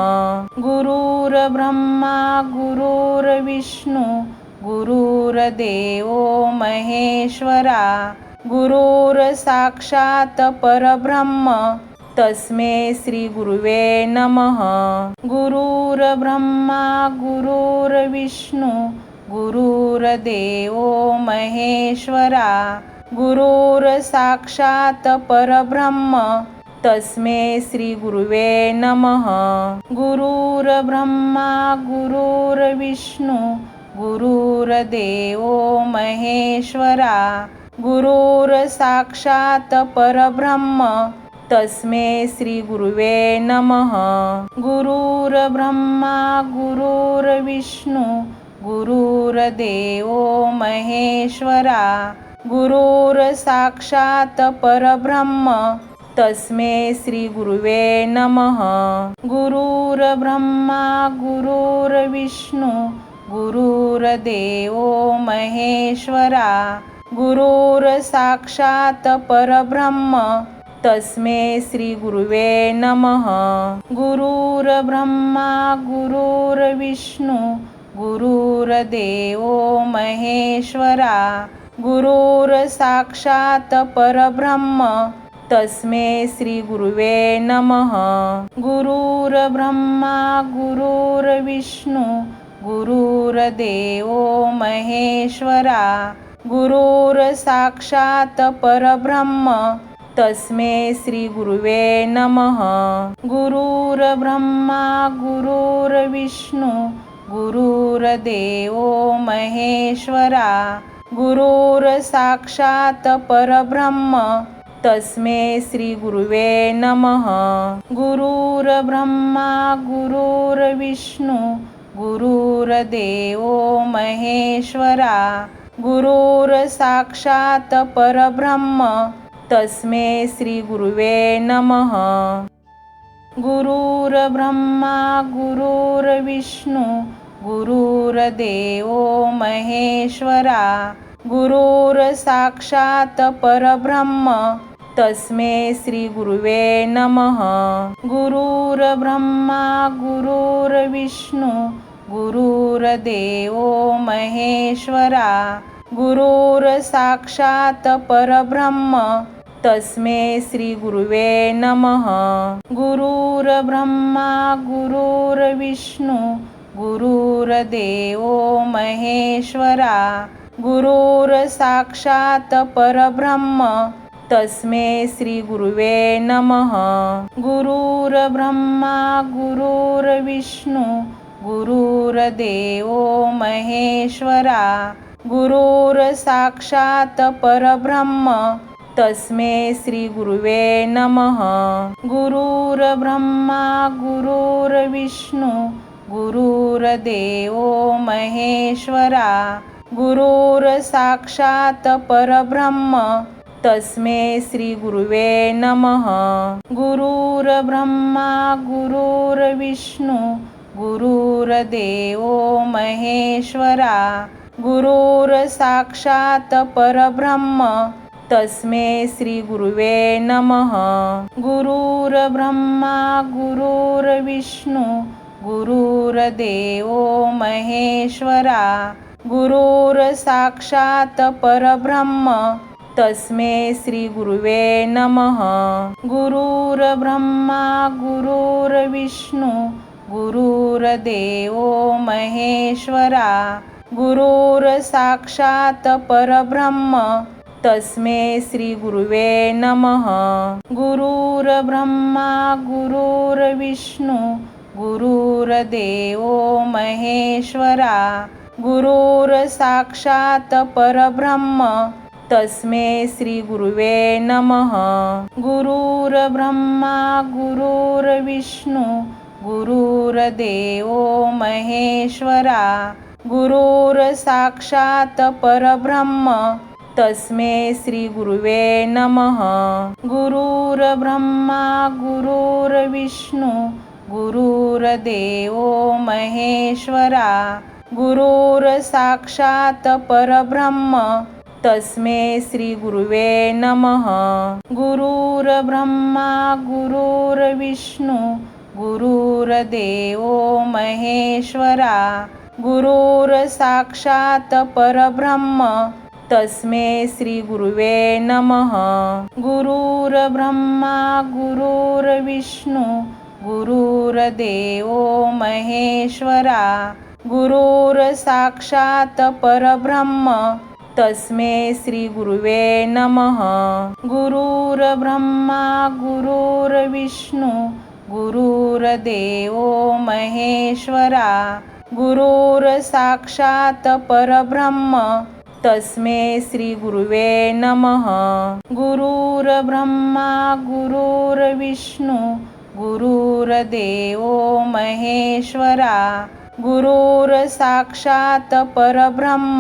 गुरुर्ब्रह्मा गुरुर्विष्णू गुरुर्देवो महेश्वरा गुरुर्साक्षात् परब्रह्म तस्मै श्री गुरुवे नमः। गुरुर्ब्रह्मा गुरुर्विष्णू गुरुर्देवो महेश्वरा गुरुर्साक्षात् परब्रह्म तस्मै श्री गुरुवे नमः। गुरुर्ब्रह्मा गुरुर्विष्णू गुरुर्देवो महेश्वरा गुरुर्साक्षात् परब्रह्म तस्मै श्री गुरुवे नमः. गुरुर्ब्रह्मा गुरुर्विष्णू गुरुर्देवो महेश्वरा गुरुर्साक्षात् परब्रह्म तस्मै श्री गुरुवे नमः. गुरुर्ब्रह्मा गुरुर्विष्णू गुरुर्देवो महेश्वरा गुरुर्साक्षात् परब्रह्म तस्मै श्री गुरुवे नमः. गुरुर्ब्रह्मा गुरुर्विष्णू गुरुर्देवो महेश्वरा गुरुर्साक्षात् परब्रह्म तस्मै श्री गुरुवे नमः. गुरुर्ब्रह्मा गुरुर्विष्णू गुरुर्देवो महेश्वरा गुरुर्साक्षात् परब्रह्म तस्मै श्री गुरुवे नमः. गुरुर्ब्रह्मा गुरुर्विष्णू गुरुर्देवो महेश्वरा गुरुर्साक्षात् परब्रह्म तस्मै श्री गुरुवे नमः. गुरुर्ब्रह्मा गुरुर्विष्णू गुरुर्देवो महेश्वरा गुरुर्साक्षात् परब्रह्म तस्मै श्री गुरुवे नमः. गुरुर्ब्रह्मा गुरुर्विष्णू गुरुर्देवो महेश्वरा गुरुर्साक्षात् परब्रह्म तस्मै श्री गुरुवे नमः. गुरुर्ब्रह्मा गुरुर्विष्णू गुरुर्देवो महेश्वरा गुरुर्साक्षात् परब्रह्म तस्मै श्री गुरुवे नमः. गुरुर्ब्रह्मा गुरुर्विष्णू गुरुर्देवो महेश्वरा गुरुर्साक्षात् परब्रह्म तस्मै श्री गुरुवे नमः. गुरुर्ब्रह्मा गुरुर्विष्णू गुरुर्देवो महेश्वरा गुरुर्साक्षात् परब्रह्म तस्मै श्री गुरुवे नमः. गुरुर्ब्रह्मा गुरुर्विष्णू गुरुर्देवो महेश्वरा गुरुर्साक्षात् परब्रह्म तस्मै श्री गुरुवे नमः. गुरुर्ब्रह्मा गुरुर्विष्णू गुरुर्देवो महेश्वरा गुरुर्साक्षात् परब्रह्म तस्मै श्री गुरुवे नमः. गुरुर्ब्रह्मा गुरुर्विष्णू गुरुर्देवो महेश्वरा गुरुर्साक्षात् परब्रह्म तस्मै श्री गुरुवे नमः. गुरुर्ब्रह्मा गुरुर्विष्णू गुरुर्देवो महेश्वरा गुरुर्साक्षात् परब्रह्म तस्मै श्री गुरुवे नमः. गुरुर्ब्रह्मा गुरुर्विष्णू गुरुर्देवो महेश्वरा गुरुर्साक्षात् परब्रह्म तस्मै श्री गुरुवे नमः. गुरुर्ब्रह्मा गुरुर्विष्णू गुरुर्देवो महेश्वरा गुरुर्साक्षात् परब्रह्म तस्मै श्री गुरुवे नमः. गुरुर्ब्रह्मा गुरुर्विष्णू गुरुर्देवो महेश्वरा गुरुर्साक्षात् परब्रह्म तस्मै श्री गुरुवे नमः. गुरुर्ब्रह्मा गुरुर्विष्णू गुरुर्देवो महेश्वरा गुरुर्साक्षात् परब्रह्म तस्मै श्री गुरुवे नमः. गुरुर्ब्रह्मा गुरुर्विष्णू गुरुर्देवो महेश्वरा गुरुर्साक्षात् परब्रह्म तस्मै श्री गुरुवे नमः. गुरुर्ब्रह्मा गुरुर्विष्णू गुरुर्देवो महेश्वरा गुरुर्साक्षात् परब्रह्म तस्मै श्री गुरुवे नमः. गुरुर्ब्रह्मा गुरुर्विष्णू गुरुर्देवो महेश्वरा गुरुर्साक्षात् परब्रह्म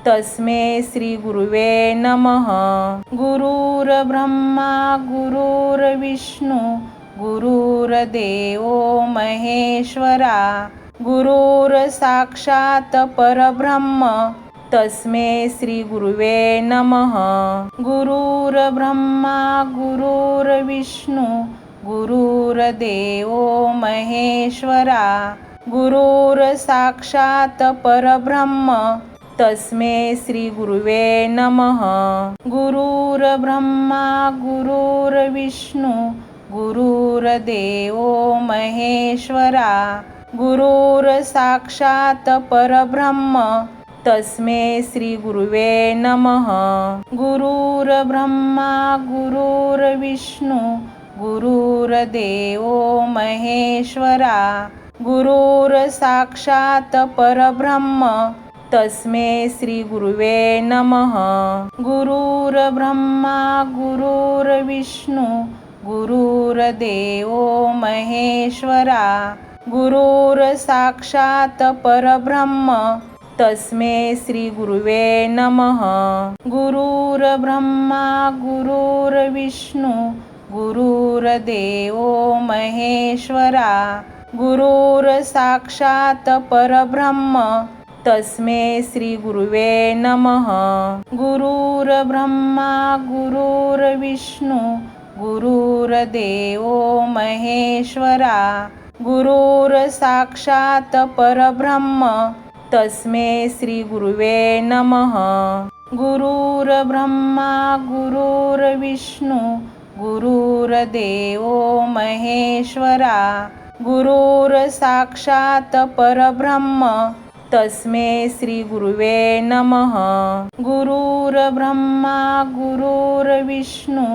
तस्मै श्री गुरुवे नमः. गुरुर्ब्रह्मा गुरुर्विष्णू गुरुर्देवो महेश्वरा गुरुर्साक्षात् परब्रह्म तस्मै श्री गुरुवे नमः. गुरुर्ब्रह्मा गुरुर्विष्णू गुरुर्देवो महेश्वरा गुरुर्साक्षात् परब्रह्म तस्मै श्री गुरुवे नमः. गुरुर्ब्रह्मा गुरुर्विष्णू गुरुर्देवो महेश्वरा गुरुर्साक्षात् परब्रह्म तस्मै श्री गुरुवे नमः. गुरुर्ब्रह्मा गुरुर्विष्णू गुरुर्देवो महेश्वरा गुरुर्साक्षात् परब्रह्म तस्मै श्री गुरुवे नमः. गुरुर्ब्रह्मा गुरुर्विष्णू गुरुर्देवो महेश्वरा गुरुर्साक्षात् परब्रह्म तस्मै श्री गुरुवे नमः. गुरुर्ब्रह्मा गुरुर्विष्णू गुरुर्देवो महेश्वरा गुरुर्साक्षात् परब्रह्म तस्मै श्री गुरुवे नमः. गुरुर्ब्रह्मा गुरुर्विष्णू गुरुर्देवो महेश्वरा गुरुर्साक्षात् परब्रह्म तस्मै श्री गुरुवे नमः. गुरुर्ब्रह्मा गुरुर्विष्णू गुरुर्देवो महेश्वरा गुरुर्साक्षात् परब्रह्म तस्मै श्री गुरुवे नमः. गुरुर्ब्रह्मा गुरुर्विष्णू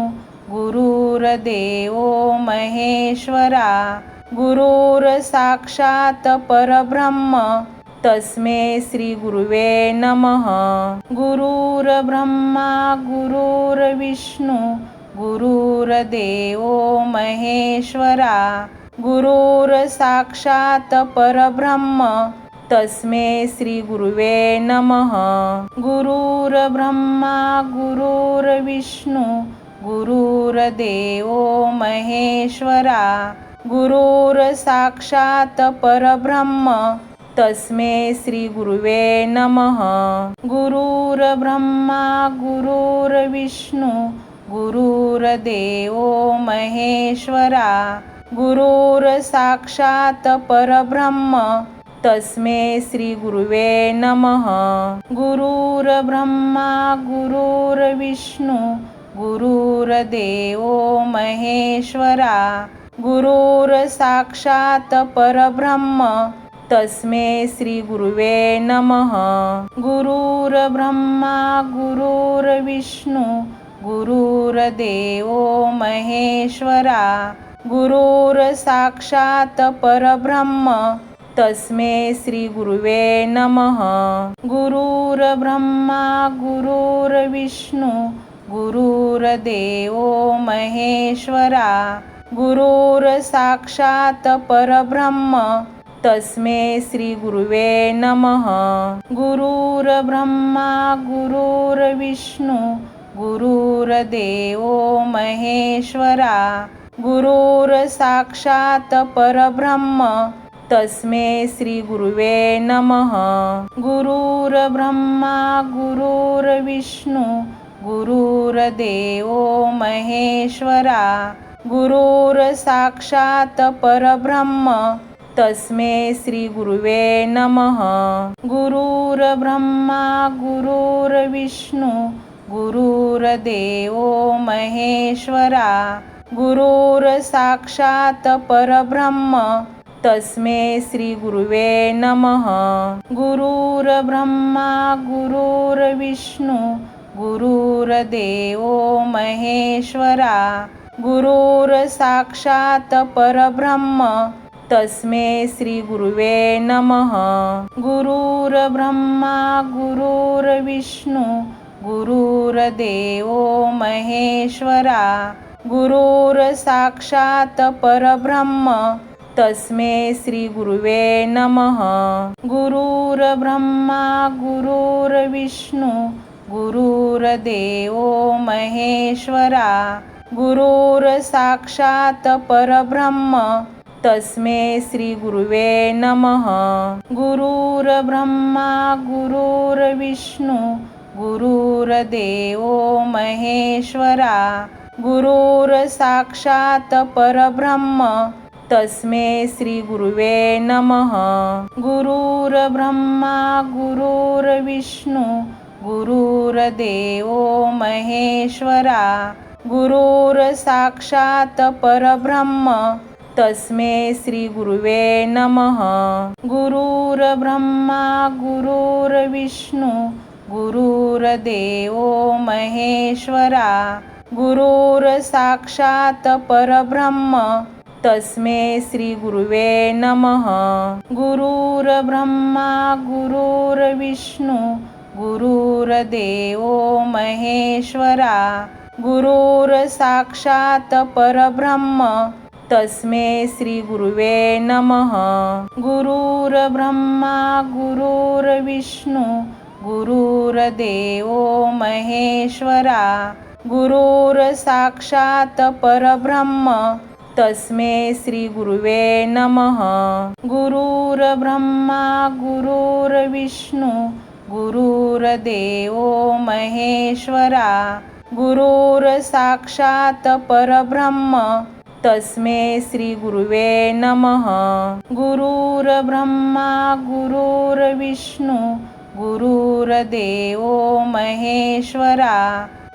गुरुर्देवो महेश्वरा गुरुर्साक्षात् परब्रह्म तस्मै श्री गुरुवे नमः. गुरुर्ब्रह्मा गुरुर्विष्णू गुरुर्देवो महेश्वरा गुरुर्साक्षात् परब्रह्म तस्मै श्री गुरुवे नमः. गुरुर्ब्रह्मा गुरुर्विष्णू गुरुर्देवो महेश्वरा गुरुर्साक्षात् परब्रह्म तस्मै श्री गुरुवे नमः. गुरुर्ब्रह्मा गुरुर्विष्णू गुरुर्देवो महेश्वरा गुरुर्साक्षात् परब्रह्म तस्मै श्री गुरुवे नमः. गुरुर्ब्रह्मा गुरुर्विष्णू गुरुर्देवो महेश्वरा गुरुर्साक्षात् परब्रह्म तस्मै श्री गुरुवे नमः. गुरुर्ब्रह्मा गुरुर्विष्णू गुरुर्देवो महेश्वरा गुरुर्साक्षात् परब्रह्म तस्मै श्री गुरुवे नमः. गुरुर्ब्रह्मा गुरुर्विष्णू गुरुर्देवो महेश्वरा गुरुर्साक्षात् परब्रह्म तस्मै श्री गुरुवे नमः. गुरुर्ब्रह्मा गुरुर्विष्णू गुरुर्देवो महेश्वरा गुरुर्साक्षात् परब्रह्म तस्मै श्री गुरुवे नमः. गुरुर्ब्रह्मा गुरुर्विष्णू गुरुर्देवो महेश्वरा गुरुर्साक्षात् परब्रह्म तस्मै श्री गुरुवे नमः. गुरुर्ब्रह्मा गुरुर्विष्णू गुरुर्देवो महेश्वरा गुरुर्साक्षात् परब्रह्म तस्मै श्री गुरुवे नमः. गुरुर्ब्रह्मा गुरुर्विष्णू गुरुर्देवो महेश्वरा गुरुर्साक्षात् परब्रह्म तस्मै श्री गुरुवे नमः. गुरुर्ब्रह्मा गुरुर्विष्णू गुरुर्देवो महेश्वरा गुरुर्साक्षात् परब्रह्म तस्मै श्री गुरुवे नमः. गुरुर्ब्रह्मा गुरुर्विष्णू गुरुर्देवो महेश्वरा गुरुर्साक्षात् परब्रह्म तस्मै श्री गुरुवे नमः. गुरुर्ब्रह्मा गुरुर्विष्णू गुरुर्देवो महेश्वरा गुरुर्साक्षात् परब्रह्म तस्मै श्री गुरुवे नमः. गुरुर्ब्रह्मा गुरुर्विष्णू गुरुर्देवो महेश्वरा गुरुर्साक्षात् परब्रह्म तस्मै श्री गुरुवे नमः. गुरुर्ब्रह्मा गुरुर्विष्णू गुरुर्देवो महेश्वरा गुरुर्साक्षात् परब्रह्म तस्मै श्री गुरुवे नमः. गुरुर्ब्रह्मा गुरुर्विष्णू गुरुर्देवो महेश्वरा गुरुर्साक्षात् परब्रह्म तस्मै श्री गुरुवे नमः. गुरुर्ब्रह्मा गुरुर्विष्णू गुरुर्देवो महेश्वरा गुरुर्साक्षात् परब्रह्म तस्मै श्री गुरुवे नमः. गुरुर्ब्रह्मा गुरुर्विष्णू गुरुर्देवो महेश्वरा गुरुर्साक्षात् परब्रह्म तस्मै श्री गुरुवे नमः. गुरुर्ब्रह्मा गुरुर्विष्णू गुरुर्देवो महेश्वरा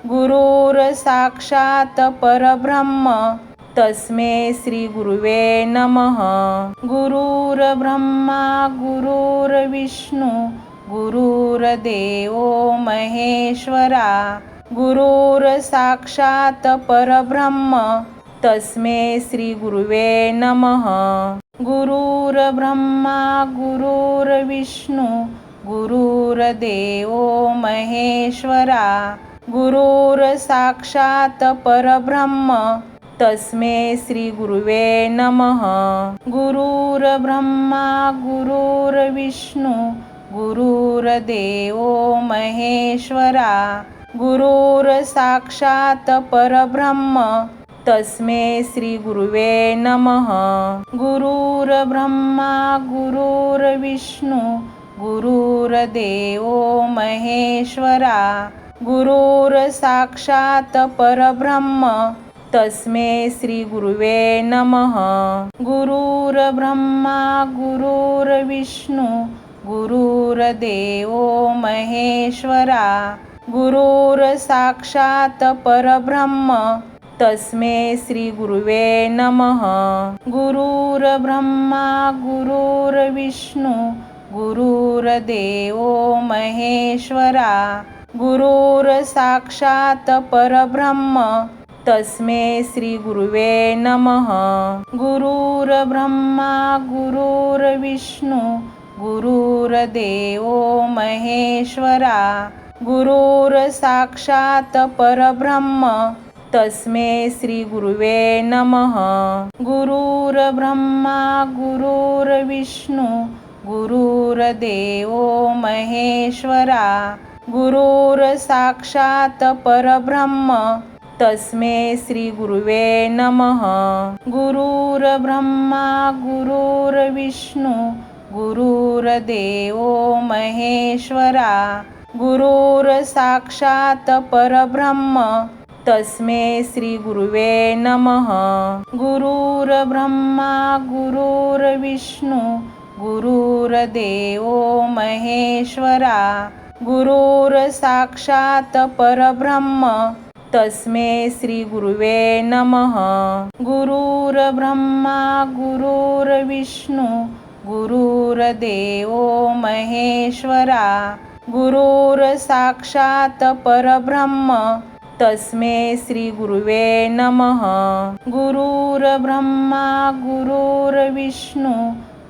गुरुर्साक्षात् परब्रह्म तस्मै श्री गुरुवे नमः. गुरुर्ब्रह्मा गुरुर्विष्णू गुरुर्देवो महेश्वरा गुरुर्साक्षात् परब्रह्म तस्मै श्री गुरुवे नमः. गुरुर्ब्रह्मा गुरुर्विष्णू गुरुर्देवो महेश्वरा गुरुर्साक्षात् परब्रह्म तस्मै श्री गुरुवे नमः. गुरुर्ब्रह्मा गुरुर्विष्णू गुरुर्देवो महेश्वरा गुरुर्साक्षात् परब्रह्म तस्मै श्री गुरुवे नमः. गुरुर्ब्रह्मा गुरुर्विष्णू गुरुर्देवो महेश्वरा गुरुर्साक्षात् परब्रह्म तस्मै श्री गुरुवे नमः. गुरुर्ब्रह्मा गुरुर्विष्णू गुरुर्देवो महेश्वरा गुरुर्साक्षात् परब्रह्म तस्मै श्री गुरुवे नमः. गुरुर्ब्रह्मा गुरुर्विष्णू गुरुर्देवो महेश्वरा गुरुर्साक्षात् परब्रह्म तस्मै श्री गुरुवे नमः. गुरुर्ब्रह्मा गुरुर्विष्णू गुरुर्देवो महेश्वरा गुरुर्साक्षात् परब्रह्म तस्मै श्री गुरुवे नमः. गुरुर्ब्रह्मा गुरुर्विष्णू गुरुर्देवो महेश्वरा गुरुर्साक्षात् परब्रह्म तस्मै श्री गुरुवे नमः. गुरुर्ब्रह्मा गुरुर्विष्णू गुरुर्देवो महेश्वरा गुरुर्साक्षात् परब्रह्म तस्मै श्री गुरुवे नमः. गुरुर्ब्रह्मा गुरुर्विष्णू गुरुर्देवो महेश्वरा गुरुर्साक्षात् परब्रह्म तस्मै श्री गुरुवे नमः. गुरुर्ब्रह्मा गुरुर्विष्णू गुरुर्देवो महेश्वरा गुरुर्साक्षात् परब्रह्म तस्मै श्री गुरुवे नमः. गुरुर्ब्रह्मा गुरुर्विष्णू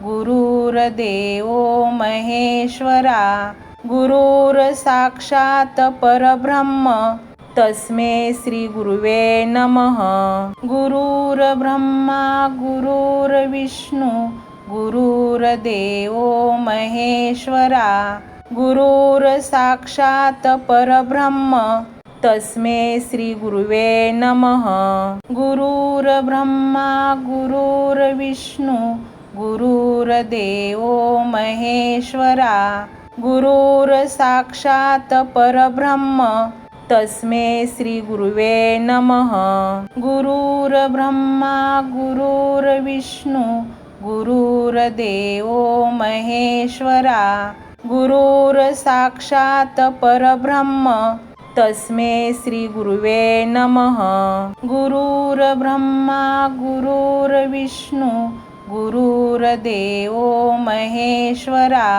गुरुर्देवो महेश्वरा गुरुर्साक्षात् परब्रह्म तस्मै श्री गुरुवे नमः. गुरुर्ब्रह्मा गुरुर्विष्णू गुरुर्देवो महेश्वरा गुरुर्साक्षात् परब्रह्म तस्मै श्री गुरुवे नमः. गुरुर्ब्रह्मा गुरुर्विष्णू गुरुर्देवो महेश्वरा गुरुर्साक्षात् परब्रह्म तस्मै श्री गुरुवे नमः. गुरुर्ब्रह्मा गुरुर्विष्णू गुरुर्देवो महेश्वरा गुरुर्साक्षात् परब्रह्म तस्मै श्री गुरुवे नमः. गुरुर्ब्रह्मा गुरुर्विष्णू गुरुर्देवो महेश्वरा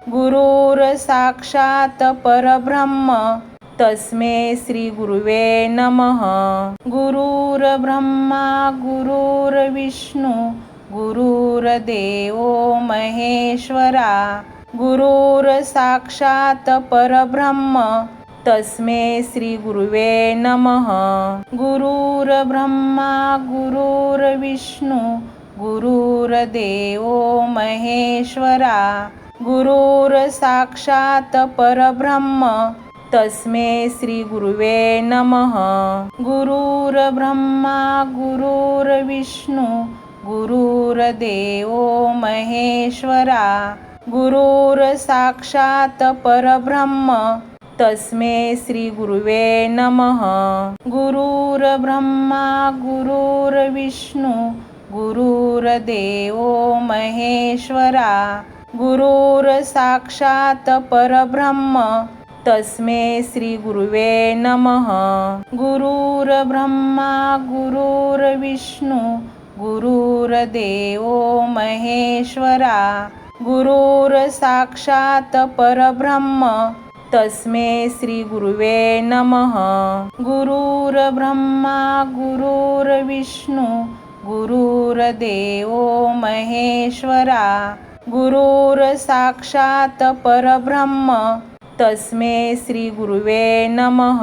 गुरुर्साक्षात् परब्रह्म तस्मै श्री गुरुवे नमः. गुरुर्ब्रह्मा गुरुर्विष्णू गुरुर्देवो महेश्वरा गुरुर्साक्षात् परब्रह्म तस्मै श्री गुरुवे नमः. गुरुर्ब्रह्मा गुरुर्विष्णू गुरुर्देवो महेश्वरा गुरुर्साक्षात् परब्रह्म तस्मै श्री गुरुवे नमः. गुरुर्ब्रह्मा गुरुर्विष्णू गुरुर्देवो महेश्वरा गुरुर्साक्षात् परब्रह्म तस्मै श्री गुरुवे नमः. गुरुर्ब्रह्मा गुरुर्विष्णू गुरुर्देवो महेश्वरा गुरुर्साक्षात् परब्रह्म तस्मै श्री गुरुवे नमः. गुरुर्ब्रह्मा गुरुर्विष्णू गुरुर्देवो महेश्वरा गुरुर्साक्षात् परब्रह्म तस्मै श्री गुरुवे नमः. गुरुर्ब्रह्मा गुरुर्विष्णू गुरुर्देवो महेश्वरा गुरुर्साक्षात् परब्रह्म तस्मै श्री गुरुवे नमः.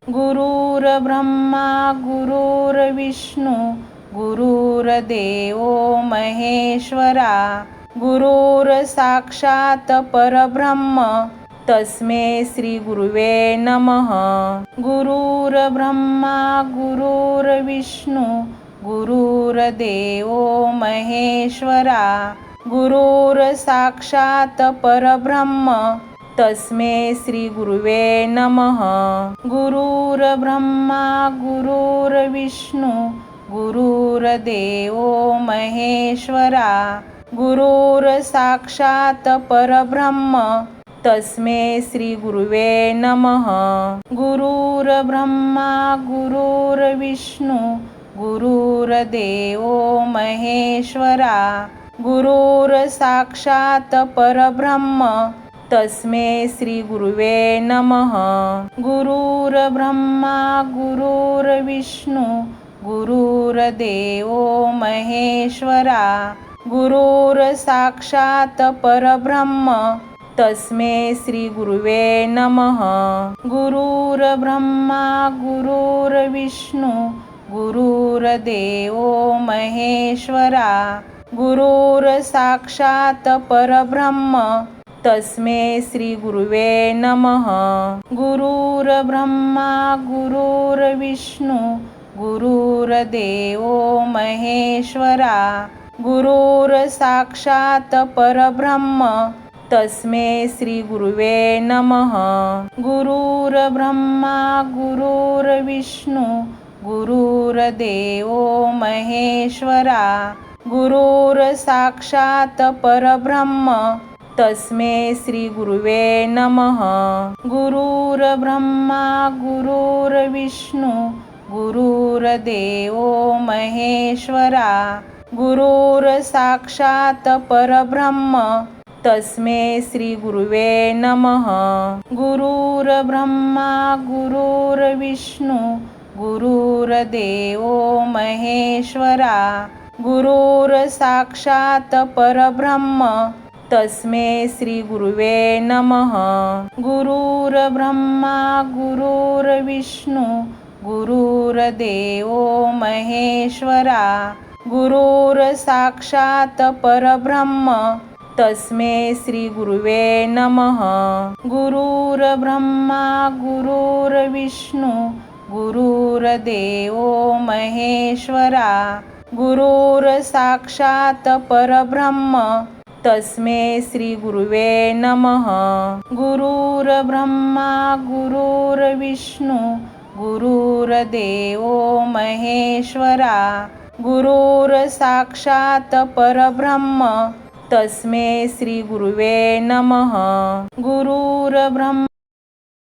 गुरुर्ब्रह्मा गुरुर्विष्णू गुरुर्देवो महेश्वरा गुरुर्साक्षात् परब्रह्म तस्मै श्री गुरुवे नमः. गुरुर्ब्रह्मा गुरुर्विष्णू गुरुर्देवो महेश्वरा गुरुर्साक्षात् परब्रह्म तस्मै श्री गुरुवे नमः. गुरुर्ब्रह्मा गुरुर्विष्णू गुरुर्देवो महेश्वरा गुरुर्साक्षात् परब्रह्म तस्मै श्री गुरुवे नमः. गुरुर्ब्रह्मा गुरुर्विष्णू गुरुर्देवो महेश्वरा गुरुर्साक्षात् परब्रह्म तस्मै श्री गुरुवे नमः. गुरुर्ब्रह्मा गुरुर्विष्णू गुरुर्देवो महेश्वरा गुरुर्साक्षात् परब्रह्म तस्मै श्री गुरुवे नमः. गुरुर्ब्रह्मा गुरुर्विष्णू गुरुर्देवो महेश्वरा गुरुर्साक्षात् परब्रह्म तस्मै श्री गुरुवे नमः. गुरुर्ब्रह्मा गुरुर्विष्णू गुरुर्देवो महेश्वरा गुरुर्साक्षात् परब्रह्म तस्मै श्री गुरुवे नमः. गुरुर्ब्रह्मा गुरुर्विष्णू गुरुर्देवो महेश्वरा गुरुर्साक्षात् परब्रह्म तस्मै श्री गुरुवे नमः. गुरुर्ब्रह्मा गुरुर्विष्णू गुरुर्देवो महेश्वरा गुरुर्साक्षात् परब्रह्म तस्मै श्री गुरुवे नमः. गुरुर्ब्रह्मा गुरुर्विष्णू गुरुर्देवो महेश्वरा गुरुर्साक्षात् परब्रह्म तस्मै श्री गुरुवे नमः. गुरुर्ब्रह्मा गुरुर्विष्णू गुरुर्देवो महेश्वरा. गुरुर्साक्षात् परब्रह्म तस्मै श्री गुरुवे नमः. गुरुर्ब्रह्मा गुरुर्विष्णू गुरुर्देवो महेश्वरा. गुरुर्साक्षात् परब्रह्म तस्मै श्री गुरुवे नमः. गुरुर्ब्रह्मा गुरुर्विष्णू गुरुर्देवो महेश्वरा. गुरुर्साक्षात् परब्रह्म तस्मै श्री गुरुवे नमः. गुरुर्ब्रह्मा